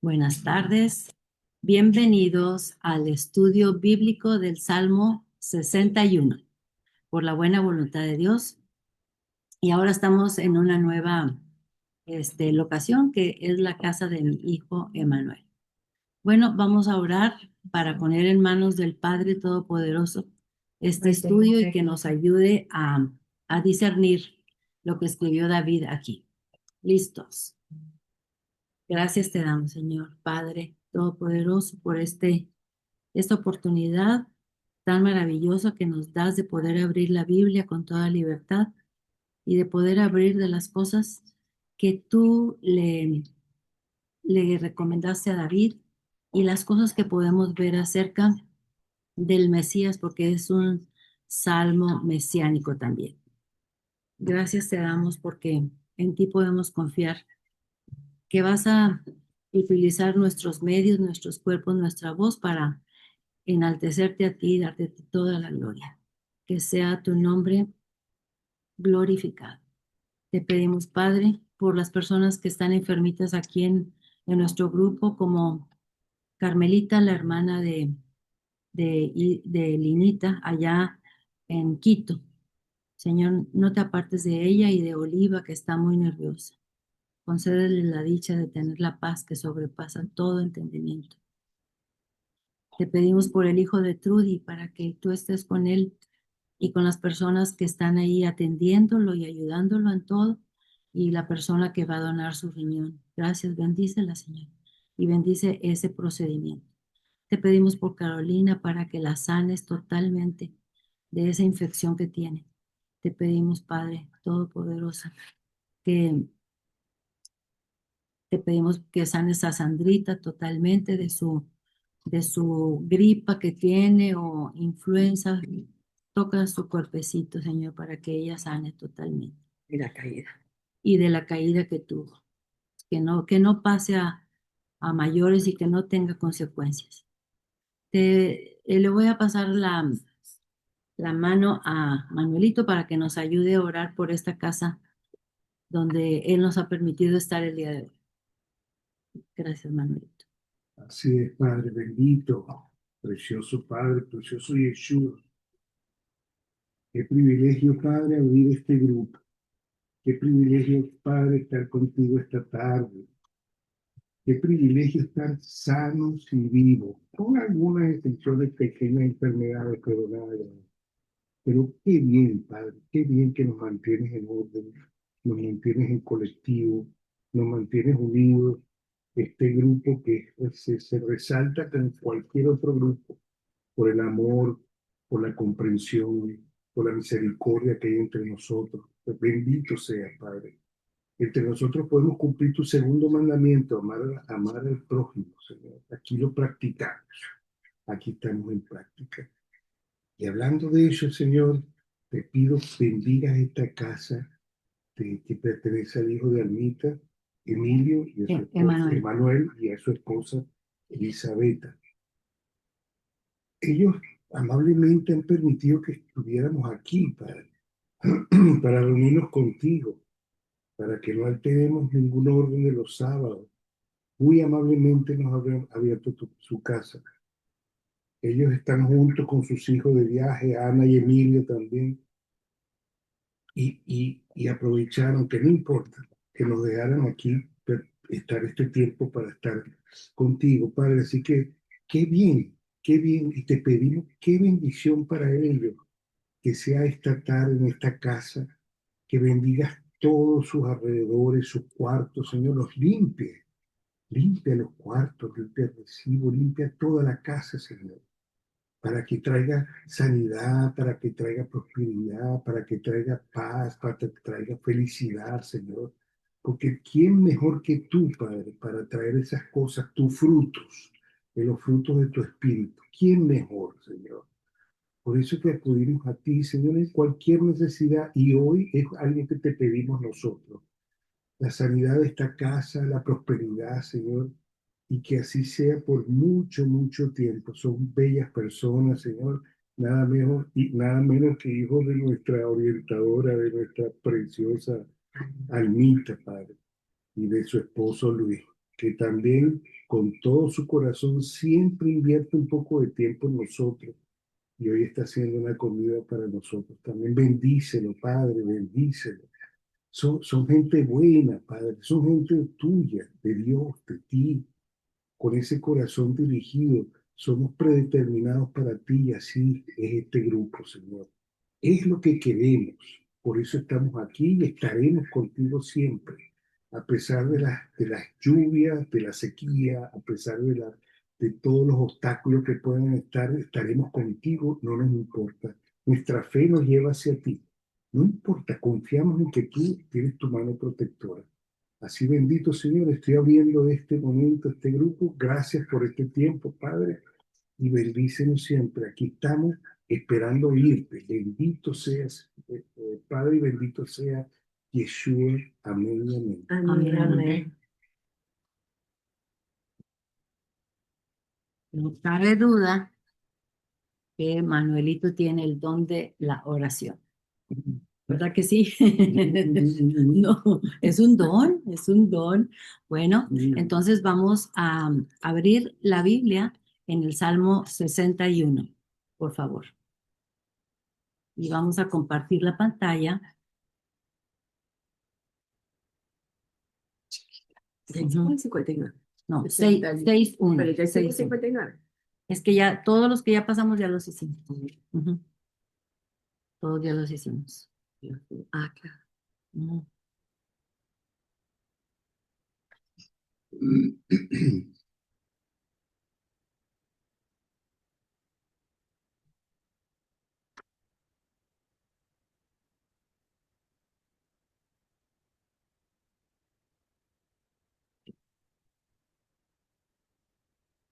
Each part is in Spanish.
Buenas tardes. Bienvenidos al estudio bíblico del Salmo 61, por la buena voluntad de Dios. Y ahora estamos en una nueva locación que es la casa de mi hijo Emanuel. Bueno, vamos a orar para poner en manos del Padre Todopoderoso este estudio y que nos ayude a discernir lo que escribió David aquí. ¿Listos? Gracias te damos, Señor Padre Todopoderoso, por esta oportunidad tan maravillosa que nos das de poder abrir la Biblia con toda libertad y de poder abrir de las cosas que tú le recomendaste a David y las cosas que podemos ver acerca del Mesías, porque es un salmo mesiánico también. Gracias te damos porque en ti podemos confiar que vas a utilizar nuestros medios, nuestros cuerpos, nuestra voz para enaltecerte a ti y darte toda la gloria. Que sea tu nombre glorificado. Te pedimos, Padre, por las personas que están enfermitas aquí en nuestro grupo, como Carmelita, la hermana de Linita, allá en Quito. Señor, no te apartes de ella y de Oliva, que está muy nerviosa. Concédele la dicha de tener la paz que sobrepasa todo entendimiento. Te pedimos por el hijo de Trudy para que tú estés con él y con las personas que están ahí atendiéndolo y ayudándolo en todo, y la persona que va a donar su riñón. Gracias, bendícela, Señor, y bendice ese procedimiento. Te pedimos por Carolina para que la sanes totalmente de esa infección que tiene. Te pedimos, Padre Todopoderoso, que te pedimos que sanes a Sandrita totalmente de su gripa que tiene o influenza. Toca su cuerpecito, Señor, para que ella sane totalmente. Y la caída. Y de la caída que tuvo. Que no pase a mayores y que no tenga consecuencias. Le voy a pasar la mano a Manuelito para que nos ayude a orar por esta casa donde él nos ha permitido estar el día de hoy. Gracias, Manuelito. Así es, Padre bendito, precioso Padre, precioso Yeshua. Qué privilegio, Padre, abrir este grupo. Qué privilegio, Padre, estar contigo esta tarde. Qué privilegio estar sanos y vivos, con algunas excepciones, pequeñas enfermedades, pero nada grave. Pero qué bien, Padre, qué bien que nos mantienes en orden, nos mantienes en colectivo, nos mantienes unidos. Este grupo que se resalta con cualquier otro grupo por el amor, por la comprensión, por la misericordia que hay entre nosotros. Pues bendito sea, Padre. Entre nosotros podemos cumplir tu segundo mandamiento, amar al prójimo, Señor. Aquí lo practicamos, aquí estamos en práctica. Y hablando de eso, Señor, te pido que bendigas esta casa que pertenece al hijo de Almita, Emilio, y a su esposa, Emanuel. Emanuel, y a su esposa, Elisabetta. Ellos amablemente han permitido que estuviéramos aquí para reunirnos contigo, para que no alteremos ningún orden de los sábados. Muy amablemente nos han abierto su casa. Ellos están juntos con sus hijos de viaje, Ana y Emilio también, y aprovecharon, que no importa, que nos dejaran aquí estar este tiempo para estar contigo, Padre. Así que qué bien, y te pedimos qué bendición para ellos, que sea esta tarde en esta casa, que bendigas todos sus alrededores, sus cuartos, Señor, los limpie, limpia los cuartos, limpia el recibo, limpia toda la casa, Señor, para que traiga sanidad, para que traiga prosperidad, para que traiga paz, para que traiga felicidad, Señor. Porque ¿quién mejor que tú, Padre, para traer esas cosas, tus frutos, de los frutos de tu espíritu? ¿Quién mejor, Señor? Por eso que acudimos a ti, Señor, en cualquier necesidad, y hoy es algo que te pedimos nosotros. La sanidad de esta casa, la prosperidad, Señor, y que así sea por mucho, mucho tiempo. Son bellas personas, Señor, nada menos, y nada menos que hijos de nuestra orientadora, de nuestra preciosa Almita, Padre, y de su esposo Luis, que también con todo su corazón, siempre invierte un poco de tiempo en nosotros y hoy está haciendo una comida para nosotros. También bendícelo, Padre, bendícelo. Son gente buena, Padre, son gente tuya, de Dios, de ti, con ese corazón dirigido. Somos predeterminados para ti y así es este grupo, Señor. Es lo que queremos. Por eso estamos aquí y estaremos contigo siempre. A pesar de las lluvias, de la sequía, a pesar de todos los obstáculos que puedan estar, estaremos contigo, no nos importa. Nuestra fe nos lleva hacia ti. No importa, confiamos en que tú tienes tu mano protectora. Así bendito Señor, estoy abriendo este momento, este grupo. Gracias por este tiempo, Padre, y bendícenos siempre. Aquí estamos esperando oírte. Bendito seas, Padre, y bendito sea Yeshua. Amén y amén. Amén, amén. No cabe duda que Manuelito tiene el don de la oración. ¿Verdad que sí? No, es un don, es un don. Bueno, entonces vamos a abrir la Biblia en el Salmo 61, por favor. Y vamos a compartir la pantalla. Ujú. 59. No, 6, 1. Pero ya hicimos 59. Es que ya, todos los que ya pasamos ya los hicimos. Ujú. Todos ya los hicimos. Ah, claro. Ujú.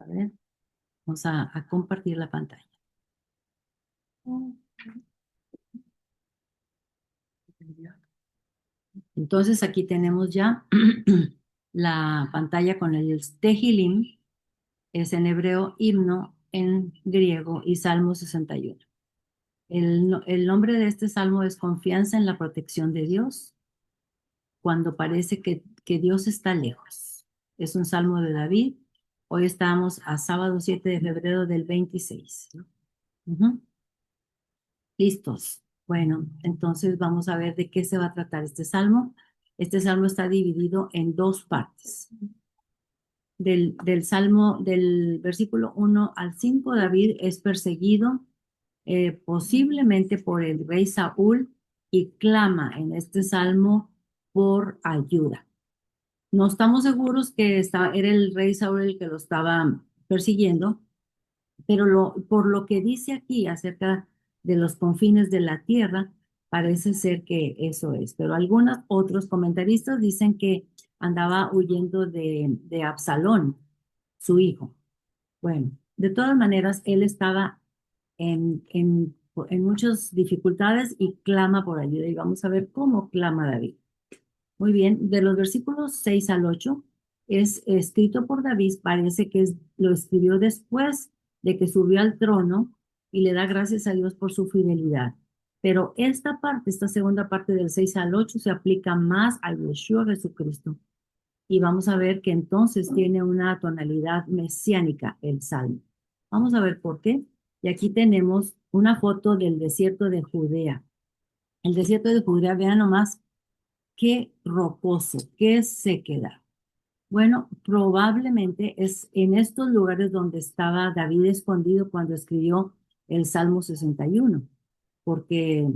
A ver, vamos a compartir la pantalla. Entonces aquí tenemos ya la pantalla con el Tehilim, es en hebreo, himno en griego y Salmo 61. El nombre de este salmo es confianza en la protección de Dios cuando parece que Dios está lejos. Es un salmo de David. Hoy estamos a sábado 7 de febrero del 26. Ujú. Listos. Bueno, entonces vamos a ver de qué se va a tratar este salmo. Este salmo está dividido en dos partes. Del salmo, del versículo 1 al 5, David es perseguido posiblemente por el rey Saúl y clama en este salmo por ayuda. No estamos seguros que era el rey Saúl el que lo estaba persiguiendo, pero por lo que dice aquí acerca de los confines de la tierra, parece ser que eso es. Pero algunos otros comentaristas dicen que andaba huyendo de Absalón, su hijo. Bueno, de todas maneras, él estaba en muchas dificultades y clama por ayuda. Y vamos a ver cómo clama David. Muy bien, de los versículos 6 al 8 es escrito por David, parece que lo escribió después de que subió al trono y le da gracias a Dios por su fidelidad. Pero esta parte, esta segunda parte del 6 al 8 se aplica más al Yeshua Jesucristo. Y vamos a ver que entonces tiene una tonalidad mesiánica el salmo. Vamos a ver por qué. Y aquí tenemos una foto del desierto de Judea. El desierto de Judea, vean nomás qué rocoso, qué sequedad. Bueno, probablemente es en estos lugares donde estaba David escondido cuando escribió el Salmo 61, porque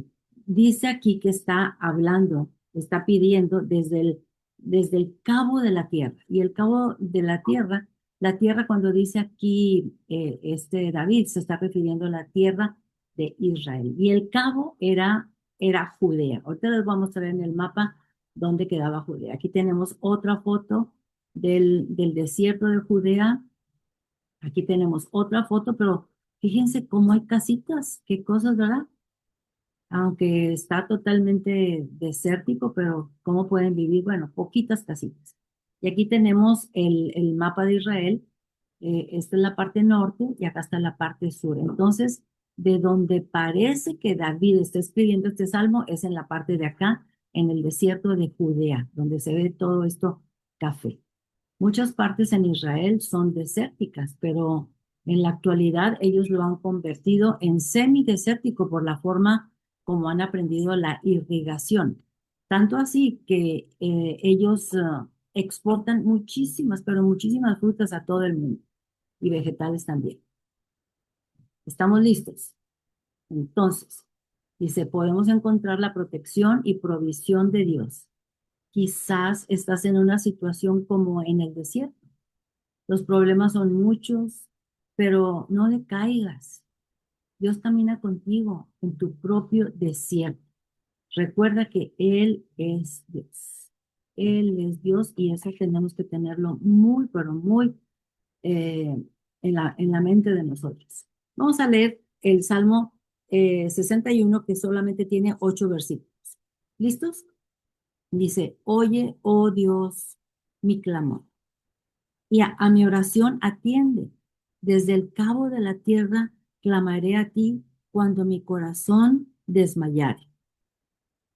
dice aquí que está hablando, está pidiendo desde el cabo de la tierra. Y el cabo de la tierra cuando dice aquí David, se está refiriendo a la tierra de Israel. Y el cabo era Judea. Ahorita les vamos a ver en el mapa dónde quedaba Judea. Aquí tenemos otra foto del desierto de Judea. Aquí tenemos otra foto, pero fíjense cómo hay casitas, qué cosas, ¿verdad? Aunque está totalmente desértico, pero ¿cómo pueden vivir? Bueno, poquitas casitas. Y aquí tenemos el mapa de Israel. Esta es la parte norte y acá está la parte sur. Entonces, de donde parece que David está escribiendo este salmo es en la parte de acá, en el desierto de Judea, donde se ve todo esto café. Muchas partes en Israel son desérticas, pero en la actualidad ellos lo han convertido en semidesértico por la forma como han aprendido la irrigación. Tanto así que ellos exportan muchísimas, pero muchísimas frutas a todo el mundo y vegetales también. ¿Estamos listos? Entonces, dice, podemos encontrar la protección y provisión de Dios. Quizás estás en una situación como en el desierto. Los problemas son muchos, pero no decaigas. Dios camina contigo en tu propio desierto. Recuerda que Él es Dios. Él es Dios y eso tenemos que tenerlo muy, pero muy en la mente de nosotros. Vamos a leer el Salmo 61, que solamente tiene 8 versículos. ¿Listos? Dice, oye, oh Dios, mi clamor, y a mi oración atiende. Desde el cabo de la tierra clamaré a ti cuando mi corazón desmayare.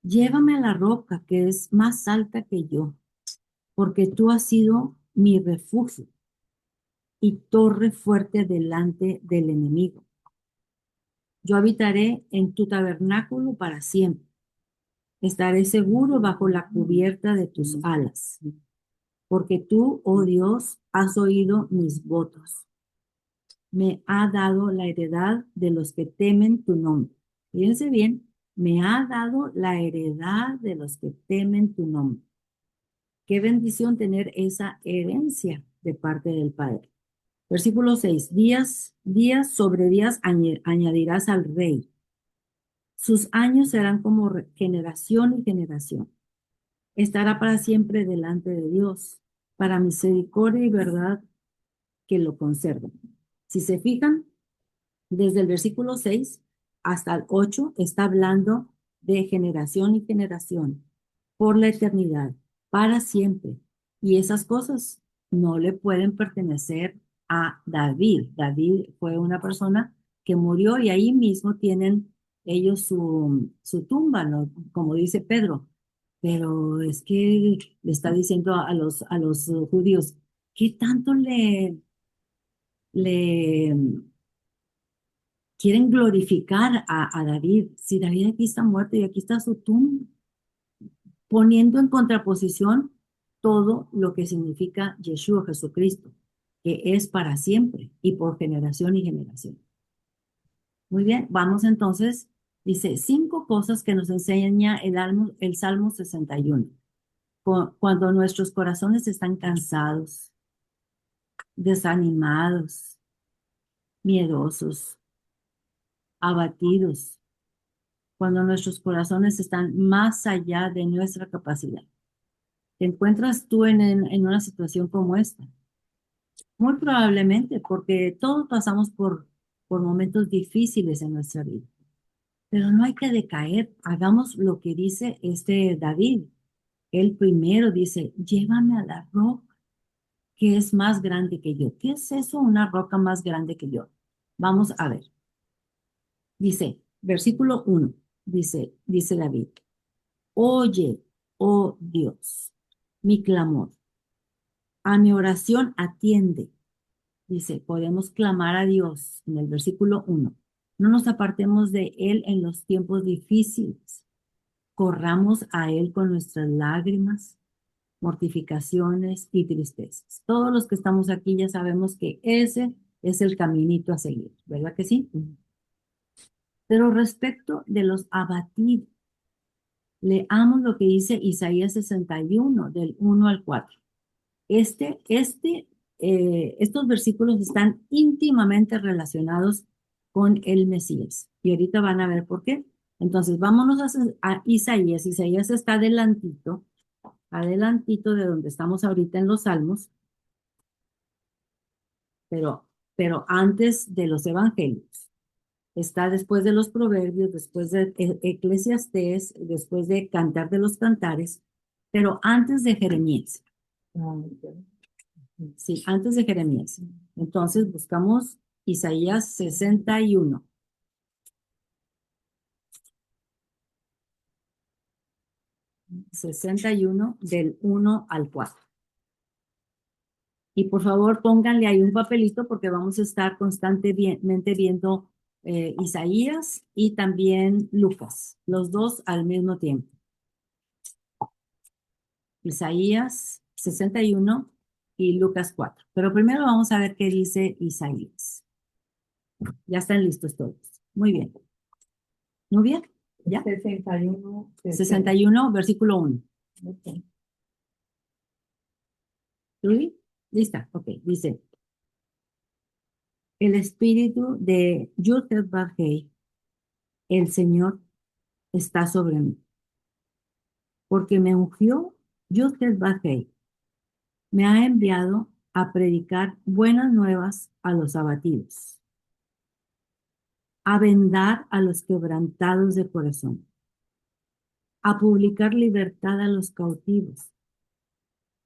Llévame a la roca que es más alta que yo, porque tú has sido mi refugio y torre fuerte delante del enemigo. Yo habitaré en tu tabernáculo para siempre. Estaré seguro bajo la cubierta de tus alas, porque tú, oh Dios, has oído mis votos. Me ha dado la heredad de los que temen tu nombre. Fíjense bien, me ha dado la heredad de los que temen tu nombre. Qué bendición tener esa herencia de parte del Padre. Versículo 6. Días sobre días añadirás al rey. Sus años serán como generación y generación. Estará para siempre delante de Dios, para misericordia y verdad que lo conserven. Si se fijan, desde el versículo 6 hasta el 8 está hablando de generación y generación, por la eternidad, para siempre. Y esas cosas no le pueden pertenecer a David. David fue una persona que murió y ahí mismo tienen ellos su tumba, ¿no? Como dice Pedro. Pero es que le está diciendo a los judíos, ¿qué tanto le quieren glorificar a David? Si David aquí está muerto y aquí está su tumba, poniendo en contraposición todo lo que significa Yeshua, Jesucristo, que es para siempre y por generación y generación. Muy bien, vamos entonces, dice 5 cosas que nos enseña el Salmo 61. Cuando nuestros corazones están cansados, desanimados, miedosos, abatidos, cuando nuestros corazones están más allá de nuestra capacidad. ¿Te encuentras tú en una situación como esta? Muy probablemente, porque todos pasamos por momentos difíciles en nuestra vida. Pero no hay que decaer. Hagamos lo que dice este David. Él primero dice, llévame a la roca que es más grande que yo. ¿Qué es eso? Una roca más grande que yo. Vamos a ver. Dice, versículo 1, dice David, oye, oh Dios, mi clamor, a mi oración atiende. Dice, podemos clamar a Dios en el versículo 1. No nos apartemos de Él en los tiempos difíciles. Corramos a Él con nuestras lágrimas, mortificaciones y tristezas. Todos los que estamos aquí ya sabemos que ese es el caminito a seguir, ¿verdad que sí? Pero respecto de los abatidos, leamos lo que dice Isaías 61, del 1 al 4. Estos versículos están íntimamente relacionados con el Mesías. Y ahorita van a ver por qué. Entonces, vámonos a Isaías. Isaías está adelantito de donde estamos ahorita en los Salmos, pero, pero antes de los Evangelios. Está después de los Proverbios, después de Eclesiastés, después de Cantar de los Cantares, pero antes de Jeremías. Sí, antes de Jeremías. Entonces buscamos Isaías 61. Del 1 al 4. Y por favor, pónganle ahí un papelito porque vamos a estar constantemente viendo Isaías y también Lucas, los dos al mismo tiempo. Isaías 61 y Lucas 4. Pero primero vamos a ver qué dice Isaías. Ya están listos todos. Muy bien. ¿Muy bien? ¿Ya? 61. 61, versículo 1. Ok. ¿Luis? Lista. Ok. Dice: el espíritu de Yud-Heh-Vah-Heh, el Señor, está sobre mí, porque me ungió Yud-Heh-Vah-Heh, me ha enviado a predicar buenas nuevas a los abatidos, a vendar a los quebrantados de corazón, a publicar libertad a los cautivos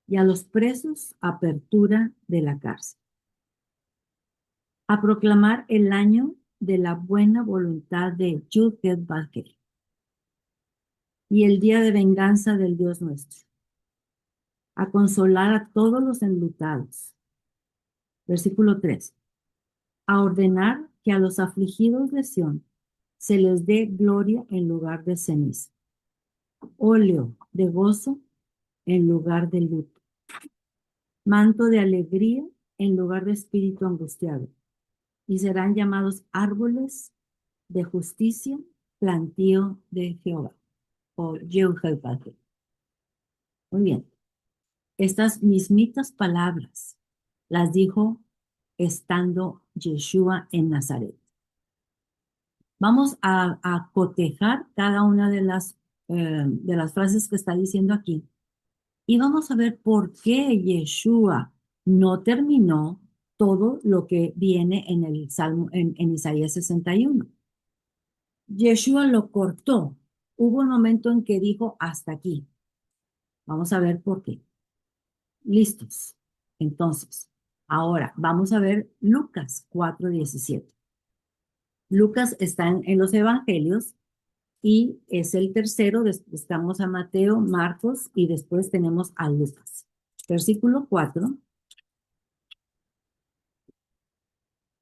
y a los presos apertura de la cárcel, a proclamar el año de la buena voluntad de Yud-Heh-Vah-Heh y el día de venganza del Dios nuestro, a consolar a todos los enlutados. Versículo 3. A ordenar que a los afligidos de Sión se les dé gloria en lugar de ceniza, óleo de gozo en lugar de luto, manto de alegría en lugar de espíritu angustiado, y serán llamados árboles de justicia, plantío de Jehová, o Jehová. Muy bien. Estas mismitas palabras las dijo estando Yeshua en Nazaret. Vamos a cotejar cada una de las frases que está diciendo aquí y vamos a ver por qué Yeshua no terminó todo lo que viene en el Salmo, en Isaías 61. Yeshua lo cortó. Hubo un momento en que dijo hasta aquí. Vamos a ver por qué. Listos. Entonces, ahora vamos a ver Lucas 4:17. Lucas está en los evangelios y es el tercero. Estamos a Mateo, Marcos y después tenemos a Lucas. Versículo 4.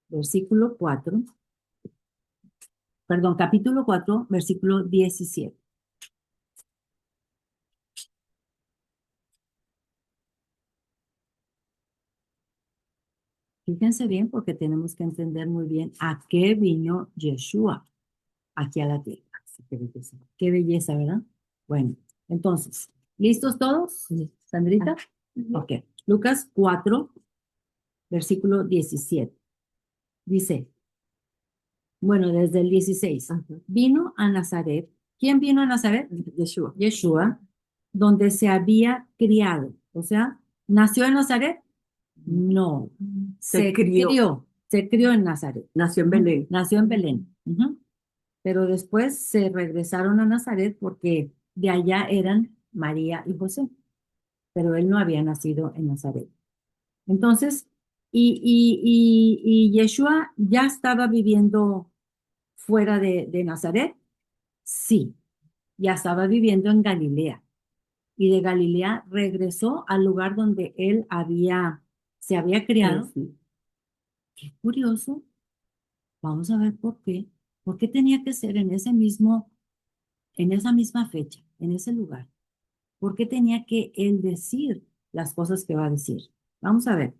Versículo 4. Perdón, capítulo 4, versículo 17. Fíjense bien porque tenemos que entender muy bien a qué vino Yeshua aquí a la tierra. Qué belleza, ¿verdad? Bueno, entonces, ¿listos todos? Sandrita. Ok. Lucas 4, versículo 17. Dice, bueno, desde el 16. Vino a Nazaret. ¿Quién vino a Nazaret? Yeshua. Yeshua, donde se había criado. O sea, ¿nació en Nazaret? No. Se crió. Se crió en Nazaret. Nació en Belén. Nació en Belén. Pero después se regresaron a Nazaret porque de allá eran María y José, pero él no había nacido en Nazaret. Entonces, y Yeshua ya estaba viviendo fuera de Nazaret, sí, ya estaba viviendo en Galilea. Y de Galilea regresó al lugar donde él se había criado. Sí. Qué curioso. Vamos a ver por qué. ¿Por qué tenía que ser en esa misma fecha, en ese lugar? ¿Por qué tenía que él decir las cosas que va a decir? Vamos a ver.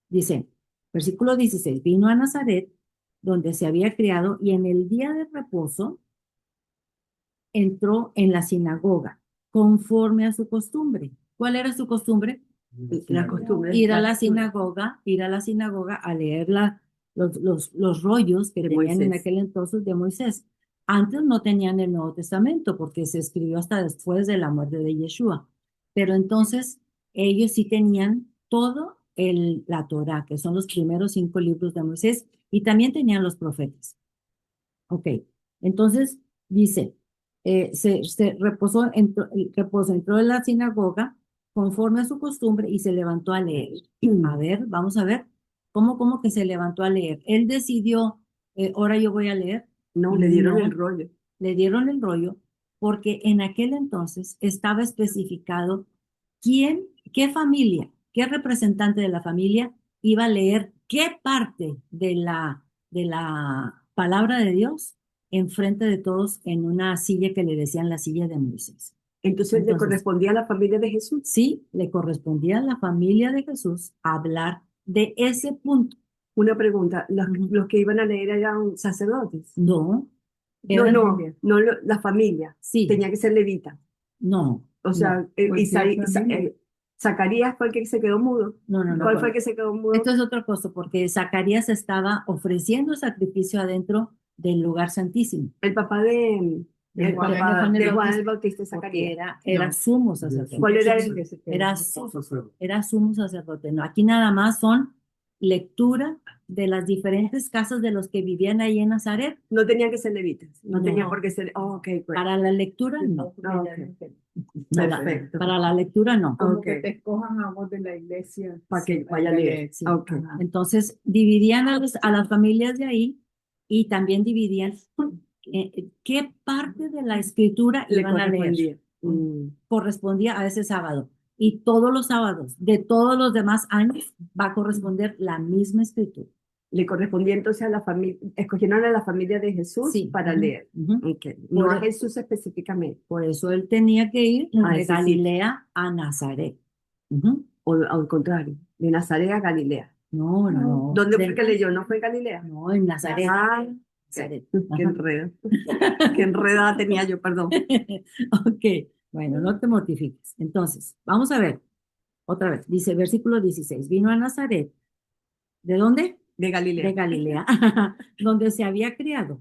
Dice, versículo 16, vino a Nazaret, donde se había criado, y en el día de reposo entró en la sinagoga, conforme a su costumbre. ¿Cuál era su costumbre? La costumbre. Ir a la sinagoga a leer los rollos que De tenían en Moisés. aquel entonces de Moisés. Antes no tenían el Nuevo Testamento porque se escribió hasta después de la muerte de Yeshua. Pero entonces ellos sí tenían todo la Torá, que son los primeros 5 libros de Moisés, y también tenían los profetas. Ok, entonces dice, se reposó, entró en la sinagoga conforme a su costumbre y se levantó a leer. A ver, vamos a ver, ¿cómo que se levantó a leer? Él decidió, ahora yo voy a leer. No, le dieron No, el rollo. le dieron el rollo porque en aquel entonces estaba especificado qué familia qué representante de la familia iba a leer qué parte de la palabra de Dios enfrente de todos en una silla que le decían la silla de Moisés. Entonces, ¿le Entonces, correspondía a la familia de Jesús? sí, le correspondía a la familia de Jesús hablar de ese punto. Una pregunta, Ujú. los que iban a leer eran sacerdotes. No, No, eran no, no la familia. sí, Tenía que ser levita. no, O sea, Zacarías fue el que se quedó mudo. no, no, no. ¿Cuál fue el que se quedó mudo? Esto es otra cosa, porque Zacarías estaba ofreciendo sacrificio adentro del lugar santísimo. El papá de Juan el Bautista, Porque Zacarías. era sumo sacerdote. ¿Cuál era Era sumo sacerdote. No, aquí nada más son lectura de las diferentes casas de los que vivían ahí en Nazaret. No tenían que ser levitas. No, No. tenía por qué ser. Oh, ok, pues. Para la lectura, no. Ah, ok. No, Perfecto. para la lectura, no. Como Ok. que te escojan a vos de la iglesia. Para que vaya a leer. Sí. Ok. Entonces, dividían a las familias de ahí y también dividían qué parte de la escritura Le iban a leer. correspondía. Correspondía a ese sábado. Y todos los sábados de todos los demás años va a corresponder la misma escritura. Le correspondía entonces a la familia, escogieron a la familia de Jesús Sí. para Ujú. leer. Ujú. Okay. No Por- a Jesús específicamente. Por eso él tenía que ir de ese Galilea a Nazaret. Ujú. O al contrario, de Nazaret a Galilea. No, no. ¿Dónde De- fue que leyó? ¿No fue en Galilea? No, en Nazaret. Ah, Nazaret. qué Ajá. enredo. Qué enredada tenía yo, perdón. Ok, bueno, no te mortifiques. Entonces, vamos a ver, otra vez, dice versículo 16, vino a Nazaret, ¿de dónde? De Galilea. De Galilea, donde se había criado.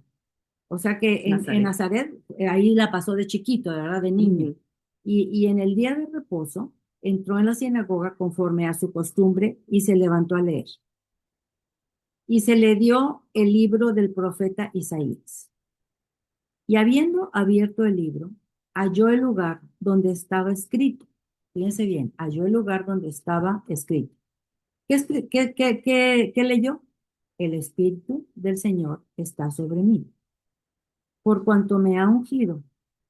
O sea que en Nazaret, ahí la pasó de chiquito, ¿verdad? De niño. Ujú. Y en el día de reposo, entró en la sinagoga conforme a su costumbre y se levantó a leer. Y se le dio el libro del profeta Isaías. Y habiendo abierto el libro, halló el lugar donde estaba escrito. Fíjense bien, halló el lugar donde estaba escrito. ¿Qué leyó? El Espíritu del Señor está sobre mí, por cuanto me ha ungido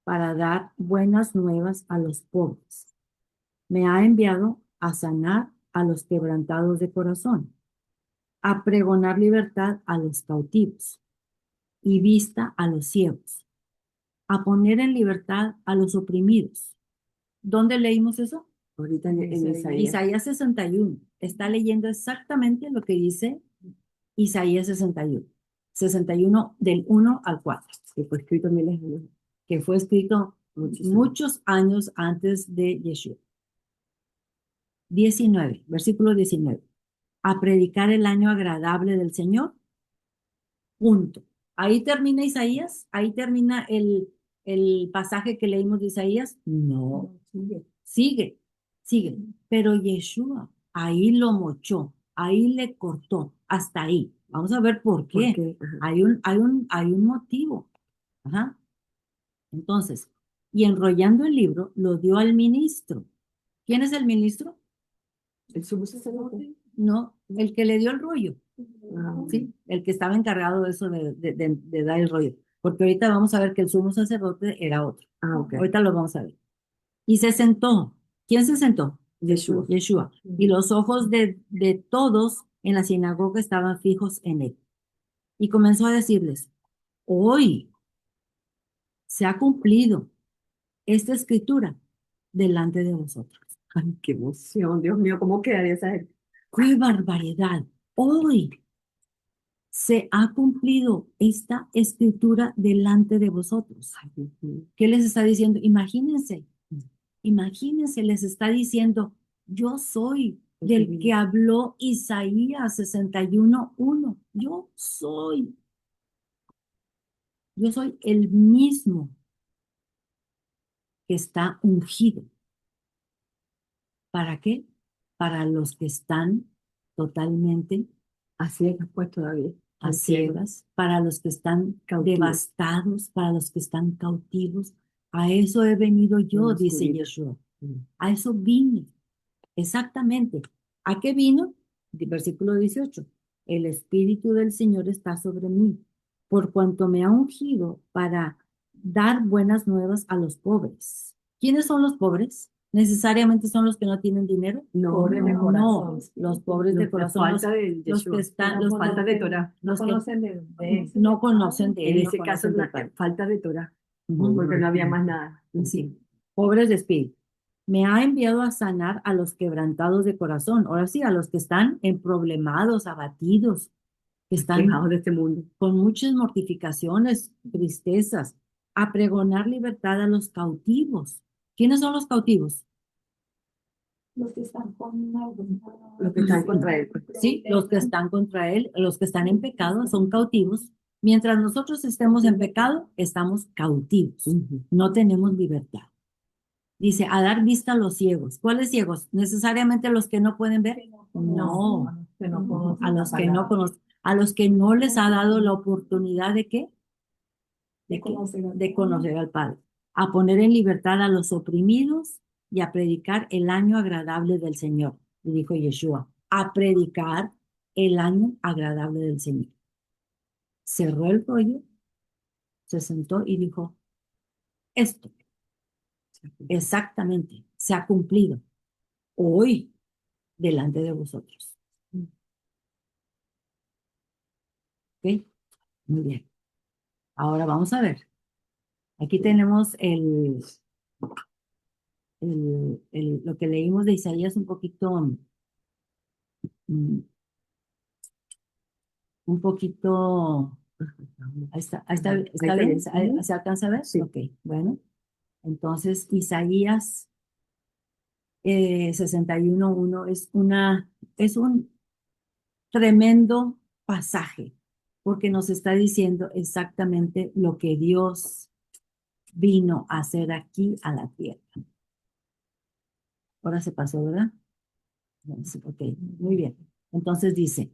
para dar buenas nuevas a los pobres. Me ha enviado a sanar a los quebrantados de corazón, a pregonar libertad a los cautivos y vista a los ciegos, a poner en libertad a los oprimidos. ¿Dónde leímos eso? Ahorita en Isaías. Isaías 61. Está leyendo exactamente lo que dice Isaías 61. 61 del 1 al 4. Que fue escrito miles de años. Que fue escrito muchos años antes de Yeshua. 19, versículo 19. A predicar el año agradable del Señor. Punto. Ahí termina Isaías, ahí termina el pasaje que leímos de Isaías. No, sigue. Pero Yeshua ahí lo mochó, ahí le cortó, hasta ahí. Vamos a ver por qué. Hay un motivo. Ajá. Entonces, y enrollando el libro, lo dio al ministro. ¿Quién es el ministro? El sumo sacerdote. No, el que le dio el rollo. Ah, ¿Sí? El que estaba encargado de eso de dar el rollo. Porque ahorita vamos a ver que el sumo sacerdote era otro. ok. Ahorita lo vamos a ver. Y se sentó. ¿Quién se sentó? Yeshua. Yeshua. Y los ojos de todos en la sinagoga estaban fijos en él. Y comenzó a decirles, hoy se ha cumplido esta escritura delante de vosotros. Ay, qué emoción, Dios mío, ¿cómo quedaría esa gente? ¡Qué barbaridad! Hoy se ha cumplido esta escritura delante de vosotros. Ay, Dios mío. ¿Qué les está diciendo? Imagínense, les está diciendo, yo soy del que habló Isaías 61:1. Yo soy el mismo que está ungido. ¿Para qué? Para los que están totalmente A ciegas, pues todavía. a ciegas, para los que están devastados, para los que están cautivos. A eso he venido yo, dice Yeshua. A eso vine. Exactamente. ¿A qué vino? Versículo 18. El Espíritu del Señor está sobre mí, por cuanto me ha ungido para dar buenas nuevas a los pobres. ¿Quiénes son los pobres? ¿Necesariamente son los que no tienen dinero? No, Pobres de No, corazón. los pobres de por corazón, falta de los que Yeshua, están, No los, falta de conocen- Torah. No los que conocen de no conocen de En él, no ese caso, conocen del Padre. falta de Torah, Ujú. porque no había más nada. Sí, pobres de espíritu. Me ha enviado a sanar a los quebrantados de corazón. Ahora sí, a los que están emproblemados, abatidos, que están Quejados de este mundo. con muchas mortificaciones, tristezas, a pregonar libertad a los cautivos. ¿Quiénes son los cautivos? Los que están con Los que están contra él, pues. Sí, los que están contra él, los que están en pecado son cautivos. Mientras nosotros estemos en pecado, estamos cautivos. No tenemos libertad. Dice, a dar vista a los ciegos. ¿Cuáles ciegos? ¿Necesariamente los que no pueden ver? No, que no conocen a la los que no palabra. conocen, a los que no les ha dado la oportunidad de qué? De ¿De qué? conocer al De conocer al Padre. A poner en libertad a los oprimidos y a predicar el año agradable del Señor, le dijo Yeshua. A predicar el año agradable del Señor. Cerró el rollo, se sentó y dijo, esto exactamente se ha cumplido hoy delante de vosotros. ¿Ok? Muy bien. Ahora vamos a ver. Aquí tenemos lo que leímos de Isaías mm, un poquito, ¿está bien? ¿Se alcanza a ver? Sí. Ok, bueno. Entonces, Isaías 61:1 es un tremendo pasaje, porque nos está diciendo exactamente lo que Dios vino a hacer aquí a la tierra. Ahora se pasó, ¿verdad? Ok, muy bien. Entonces dice,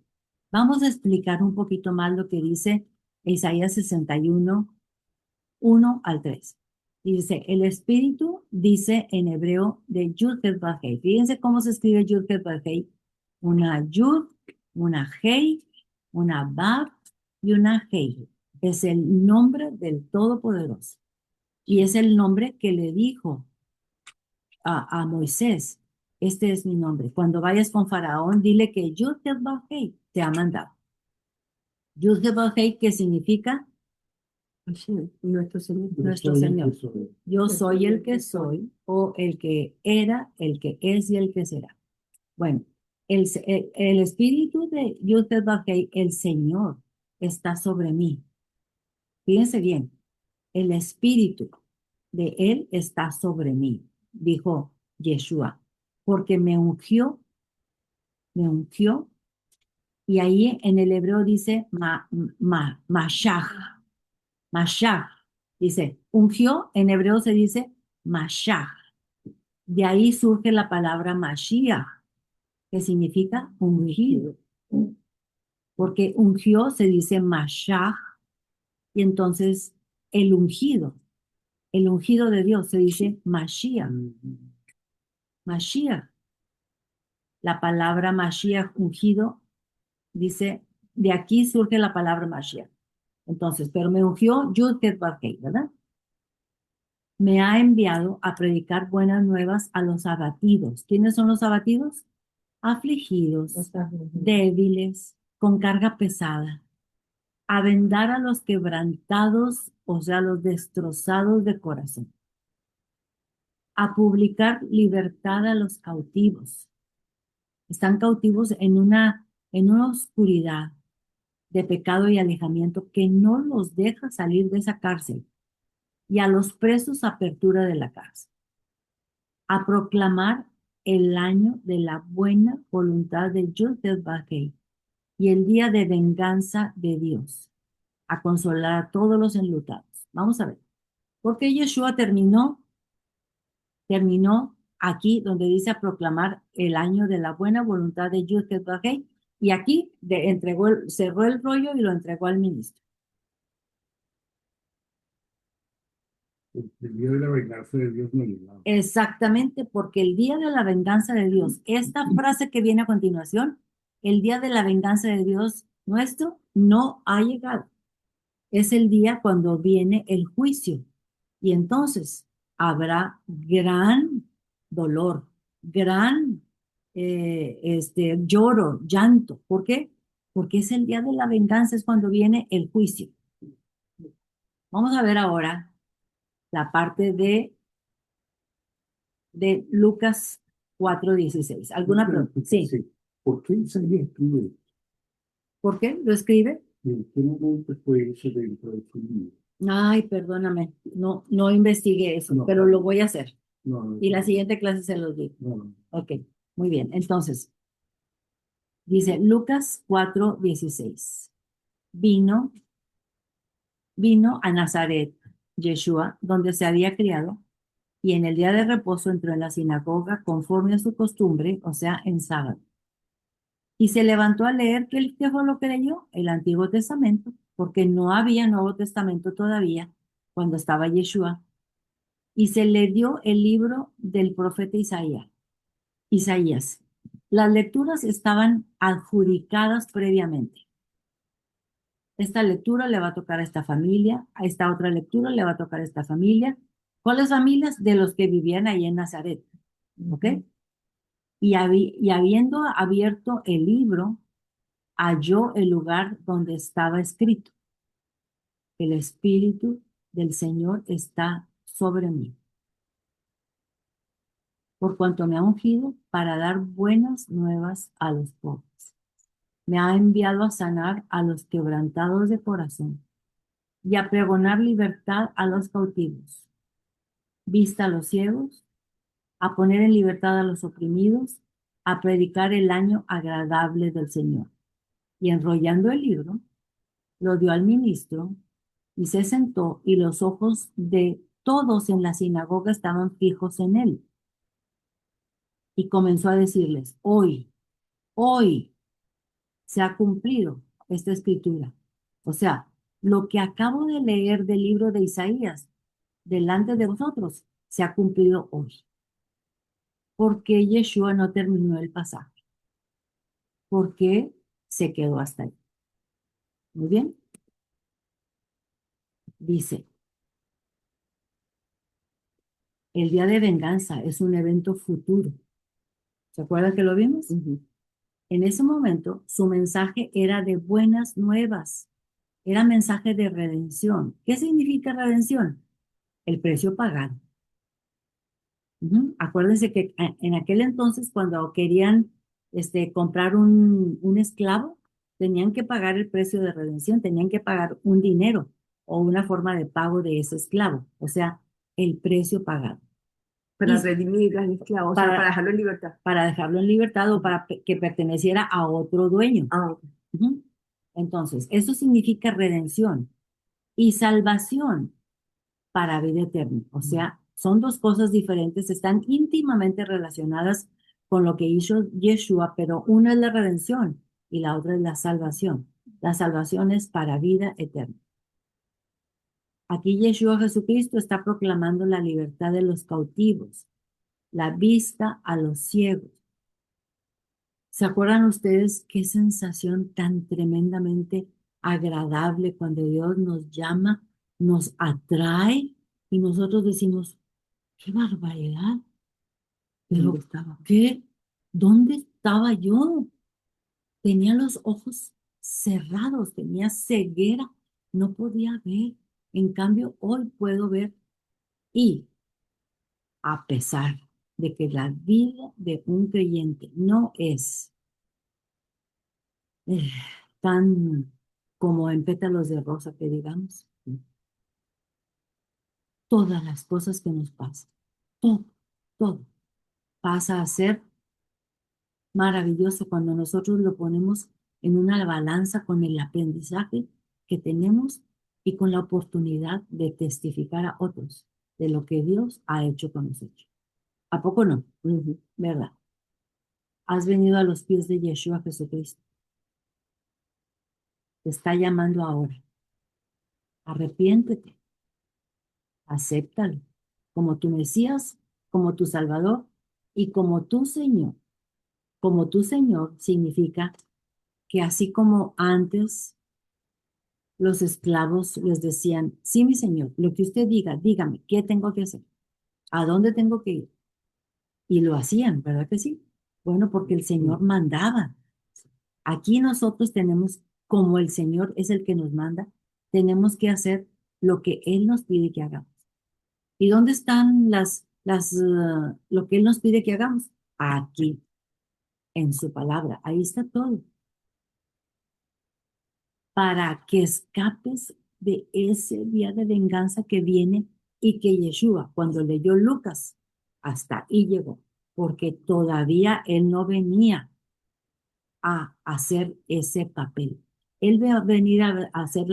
vamos a explicar un poquito más lo que dice Isaías 61:1 al 3. Dice, el Espíritu dice en hebreo de Yud-Heh-Vah-Hei. Fíjense cómo se escribe Yud-Heh-Vah-Hei. Una Yud, una Hei, una Vav y una Hei. Es el nombre del Todopoderoso. Y es el nombre que le dijo a Moisés, este es mi nombre. Cuando vayas con Faraón, dile que Yud-Heh-Vah-Hei te ha mandado. Yud-Heh-Vah-Hei, ¿qué significa? Nuestro Señor. Nuestro Señor. Yo soy el que soy, o el que era, el que es y el que será. Bueno, el espíritu de Yud-Heh-Vah-Hei, el Señor, está sobre mí. Fíjense bien, el espíritu de Él está sobre mí, dijo Yeshua, porque me ungió, y ahí en el hebreo dice mashach, mashach, dice, ungió, en hebreo se dice mashach, de ahí surge la palabra Mashiach, que significa ungido, porque ungió se dice mashach, y entonces el ungido de Dios se dice Mashiach. Mashiach. La palabra Mashiach, ungido, dice, de aquí surge la palabra Mashiach. Entonces, pero me ungió Yud-Heh-Vah-Hei, ¿verdad? Me ha enviado a predicar buenas nuevas a los abatidos. ¿Quiénes son los abatidos? Afligidos, débiles, con carga pesada. A vendar a los quebrantados, o sea, los destrozados de corazón. A publicar libertad a los cautivos. Están cautivos en una oscuridad de pecado y alejamiento que no los deja salir de esa cárcel, y a los presos apertura de la cárcel. A proclamar el año de la buena voluntad de Yud-Heh-Vah-Hei y el día de venganza de Dios. A consolar a todos los enlutados. Vamos a ver. ¿Por qué Yeshua terminó aquí donde dice a proclamar el año de la buena voluntad de Yud-Heh-Vah-Hei? Y aquí cerró el rollo y lo entregó al ministro. El día de la venganza de Dios no ha llegado. Exactamente, porque el día de la venganza de Dios, esta frase que viene a continuación, el día de la venganza de Dios nuestro no ha llegado. Es el día cuando viene el juicio. Y entonces habrá gran dolor, gran lloro, llanto. ¿Por qué? Porque es el día de la venganza, es cuando viene el juicio. Vamos a ver ahora la parte de Lucas 4:16. ¿Alguna pregunta? Sí. Sí. ¿Por qué Isaías escribe? ¿Por qué lo escribe? ¿Y en qué momento fue eso dentro de su libro? Ay, perdóname, no investigué eso, No. pero lo voy a hacer. No, no, Y la siguiente clase se los digo. no. Ok, muy bien. Entonces, dice Lucas 4:16. Vino, vino a Nazaret, Yeshua, donde se había criado, y en el día de reposo entró en la sinagoga conforme a su costumbre, o sea, en sábado. Y se levantó a leer, ¿qué fue lo que leyó? El Antiguo Testamento, porque no había Nuevo Testamento todavía cuando estaba Yeshua. Y se le dio el libro del profeta Isaías. Isaías. Las lecturas estaban adjudicadas previamente. Esta lectura le va a tocar a esta familia, a esta otra lectura le va a tocar a esta familia. ¿Cuáles familias? De los que vivían ahí en Nazaret. ¿Ok? Y habiendo abierto el libro, halló el lugar donde estaba escrito: el Espíritu del Señor está sobre mí, por cuanto me ha ungido para dar buenas nuevas a los pobres. Me ha enviado a sanar a los quebrantados de corazón y a pregonar libertad a los cautivos, vista a los ciegos, a poner en libertad a los oprimidos, a predicar el año agradable del Señor. Y enrollando el libro, lo dio al ministro y se sentó, y los ojos de todos en la sinagoga estaban fijos en él. Y comenzó a decirles: hoy se ha cumplido esta escritura. O sea, lo que acabo de leer del libro de Isaías delante de vosotros se ha cumplido hoy. Porque Yeshua no terminó el pasaje. Porque se quedó hasta ahí. Muy bien. Dice, el día de venganza es un evento futuro. ¿Se acuerdan que lo vimos? En ese momento, su mensaje era de buenas nuevas. Era mensaje de redención. ¿Qué significa redención? El precio pagado. Acuérdense que en aquel entonces, cuando querían comprar un esclavo, tenían que pagar el precio de redención, tenían que pagar un dinero o una forma de pago de ese esclavo, o sea, el precio pagado. Para Y redimir al esclavo, o sea, para dejarlo en libertad. para dejarlo en libertad o para que perteneciera a otro dueño. Ok. Entonces, eso significa redención y salvación para vida eterna. O sea, son dos cosas diferentes, están íntimamente relacionadas con lo que hizo Yeshua, pero una es la redención y la otra es la salvación. La salvación es para vida eterna. Aquí Yeshua Jesucristo está proclamando la libertad de los cautivos, la vista a los ciegos. ¿Se acuerdan ustedes qué sensación tan tremendamente agradable cuando Dios nos llama, nos atrae y nosotros decimos: ¡qué barbaridad! Pero, ¿Dónde estaba? ¿qué? ¿Dónde estaba yo? Tenía los ojos cerrados, tenía ceguera, no podía ver. En cambio, hoy puedo ver. Y a pesar de que la vida de un creyente no es eh, tan como en pétalos de rosa, que digamos, todas las cosas que nos pasan, todo, todo, pasa a ser maravilloso cuando nosotros lo ponemos en una balanza con el aprendizaje que tenemos y con la oportunidad de testificar a otros de lo que Dios ha hecho con nosotros. ¿A poco no? ¿Verdad? Has venido a los pies de Yeshua Jesucristo. Te está llamando ahora. Arrepiéntete. Acéptalo como tu Mesías, como tu Salvador y como tu Señor. Como tu Señor significa que así como antes los esclavos les decían: sí, mi señor, lo que usted diga, dígame, ¿qué tengo que hacer? ¿A dónde tengo que ir? Y lo hacían, ¿verdad que sí? Bueno, porque el Señor mandaba. Aquí nosotros tenemos, como el Señor es el que nos manda, tenemos que hacer lo que Él nos pide que hagamos. ¿Y dónde están lo que Él nos pide que hagamos? Aquí, en su palabra. Ahí está todo. Para que escapes de ese día de venganza que viene y que Yeshua, cuando leyó Lucas, hasta ahí llegó, porque todavía Él no venía a hacer ese papel. Él va a venir a hacer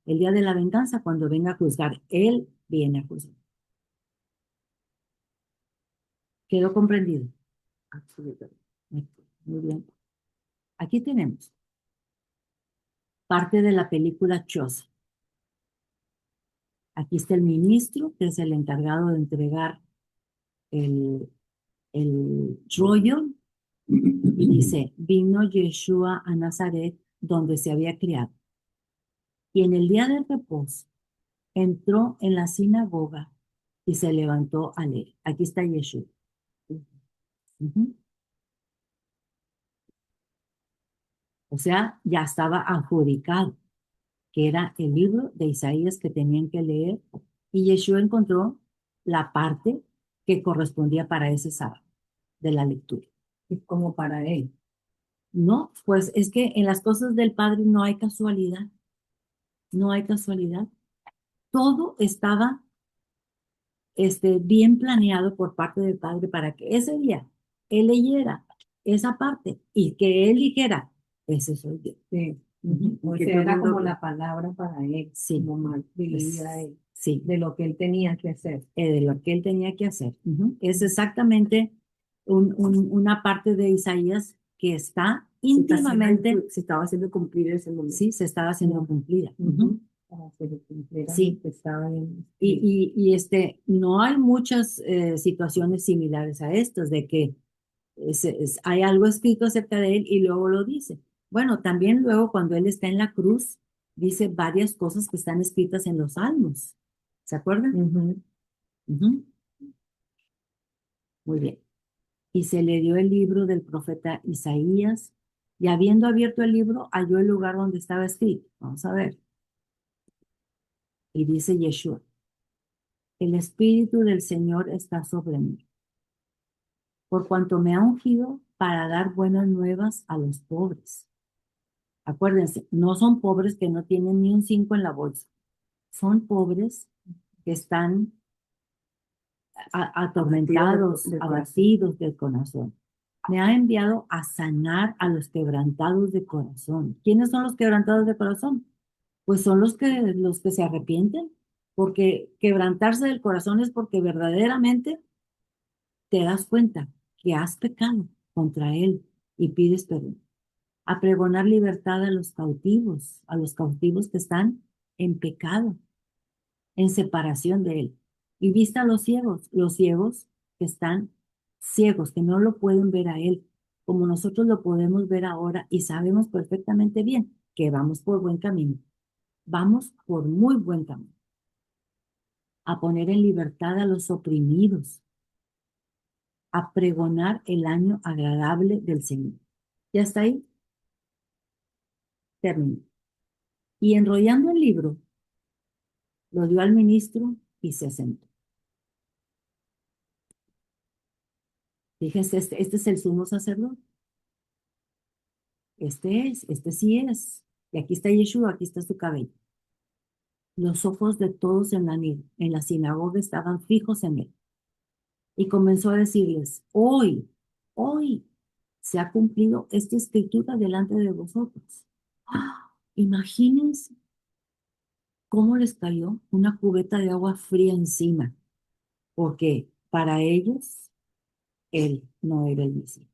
el día de la venganza cuando venga a juzgar. Él viene a juzgar. ¿Quedó comprendido? Absolutamente. Muy bien. Aquí tenemos parte de la película Chosen. Aquí está el ministro, que es el encargado de entregar el rollo, y dice, vino Yeshua a Nazaret, donde se había criado. Y en el día del reposo, entró en la sinagoga y se levantó a leer. Aquí está Yeshua. Ujú. O sea, ya estaba adjudicado, que era el libro de Isaías que tenían que leer, y Yeshua encontró la parte que correspondía para ese sábado de la lectura. Es como para él. No, pues es que en las cosas del Padre no hay casualidad, no hay casualidad. Todo estaba bien planeado por parte del Padre para que ese día Él leyera esa parte y que Él dijera, ese soy yo. Sí. Ujú. O Que sea, todo el era mundo- como la palabra para él, Sí. como más vivía él, Sí, de lo que él tenía que hacer. de lo que Él tenía que hacer. Ujú. Es exactamente una parte de Isaías que está íntimamente, se estaba haciendo cumplir en ese momento. sí, se estaba haciendo Ujú. cumplida. Ujú. Para que lo cumpliera Sí. lo que estaba en No hay muchas situaciones similares a estas, de que hay algo escrito acerca de él y luego lo dice. Bueno, también luego cuando él está en la cruz, dice varias cosas que están escritas en los Salmos. ¿Se acuerdan? Ujú. Ujú. Muy bien. Y se le dio el libro del profeta Isaías, y habiendo abierto el libro, halló el lugar donde estaba escrito. Vamos a ver. Y dice Yeshua, el Espíritu del Señor está sobre mí, por cuanto me ha ungido para dar buenas nuevas a los pobres. Acuérdense, no son pobres que no tienen ni un 5 en la bolsa, son pobres que están atormentados, abatidos del corazón. Me ha enviado a sanar a los quebrantados de corazón. ¿Quiénes son los quebrantados de corazón? Pues son los que se arrepienten, porque quebrantarse del corazón es porque verdaderamente te das cuenta que has pecado contra Él y pides perdón. A pregonar libertad a los cautivos que están en pecado, en separación de Él. Y vista a los ciegos que están ciegos, que no lo pueden ver a Él, como nosotros lo podemos ver ahora y sabemos perfectamente bien que vamos por buen camino. Vamos por muy buen camino. A poner en libertad a los oprimidos, a pregonar el año agradable del Señor. ¿Ya está ahí? Termino. Y enrollando el libro, lo dio al ministro y se sentó. Fíjense, este es el sumo sacerdote. Este sí es. Y aquí está Yeshua, aquí está su cabello. Los ojos de todos en la sinagoga estaban fijos en él. Y comenzó a decirles, hoy se ha cumplido esta escritura delante de vosotros. ¡Ah! Imagínense cómo les cayó una cubeta de agua fría encima, porque para ellos él no era el Mesías.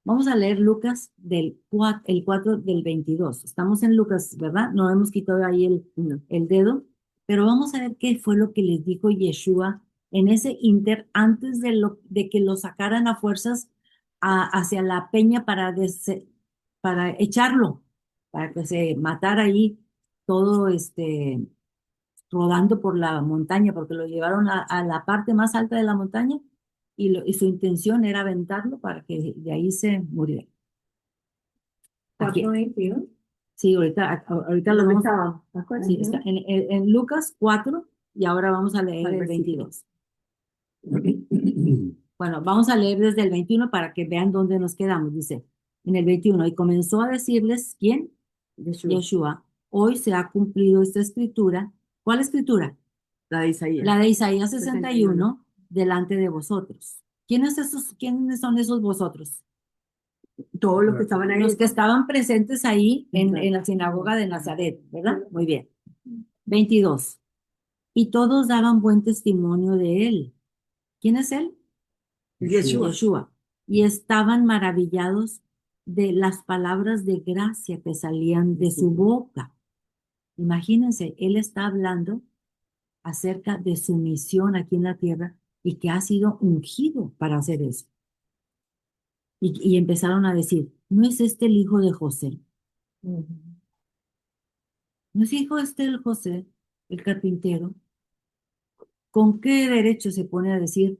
Vamos a leer Lucas el 4 del 22. Estamos en Lucas, ¿verdad? No hemos quitado ahí el dedo, pero vamos a ver qué fue lo que les dijo Yeshua en ese inter antes de que lo sacaran a fuerzas hacia la peña para echarlo, para que se matara ahí todo rodando por la montaña, porque lo llevaron a la parte más alta de la montaña y su intención era aventarlo para que de ahí se muriera. Aquí, 4:22. sí, ahorita lo ¿Dónde vamos. estaba? ¿Te acuerdas? Sí, está en Lucas 4 y ahora vamos a leer Al el versículo. 22. Bueno, vamos a leer desde el 21 para que vean dónde nos quedamos. Dice, en el 21, y comenzó a decirles, ¿quién? Yeshua, Yeshua, hoy se ha cumplido esta escritura. ¿Cuál escritura? la de Isaías. La de Isaías 61, 61. delante de vosotros. ¿Quiénes son esos vosotros? Todos los que estaban ahí. Los que estaban presentes ahí Exacto. en la sinagoga de Nazaret, ¿verdad? Muy bien. 22. Y todos daban buen testimonio de él. ¿Quién es él? Yeshua. Yeshua. Y estaban maravillados de las palabras de gracia que salían de su boca. Imagínense, él está hablando acerca de su misión aquí en la tierra y que ha sido ungido para hacer eso. Y empezaron a decir, ¿no es este el hijo de José? Ujú. ¿No es hijo este el José, el carpintero? ¿Con qué derecho se pone a decir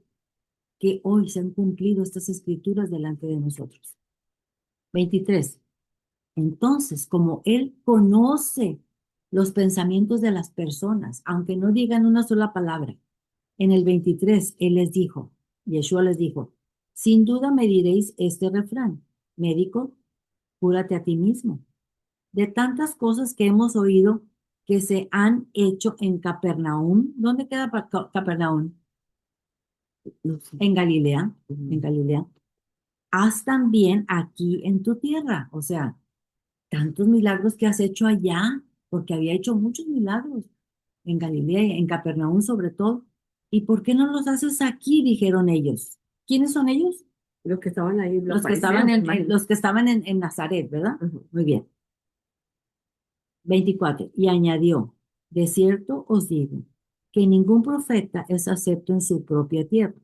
que hoy se han cumplido estas escrituras delante de nosotros? 23. Entonces, como él conoce los pensamientos de las personas, aunque no digan una sola palabra, en el 23, él les dijo, Yeshua les dijo, sin duda me diréis este refrán, médico, cúrate a ti mismo. De tantas cosas que hemos oído que se han hecho en Capernaum. ¿Dónde queda Capernaum? No sé. En Galilea, Ujú. en Galilea. Haz también aquí en tu tierra. O sea, tantos milagros que has hecho allá, porque había hecho muchos milagros en Galilea, en Capernaum sobre todo. ¿Y por qué no los haces aquí? Dijeron ellos. ¿Quiénes son ellos? Los que estaban ahí, Los que estaban los que estaban en Nazaret, ¿verdad? Ujú. Muy bien. 24. Y añadió, de cierto os digo, que ningún profeta es acepto en su propia tierra.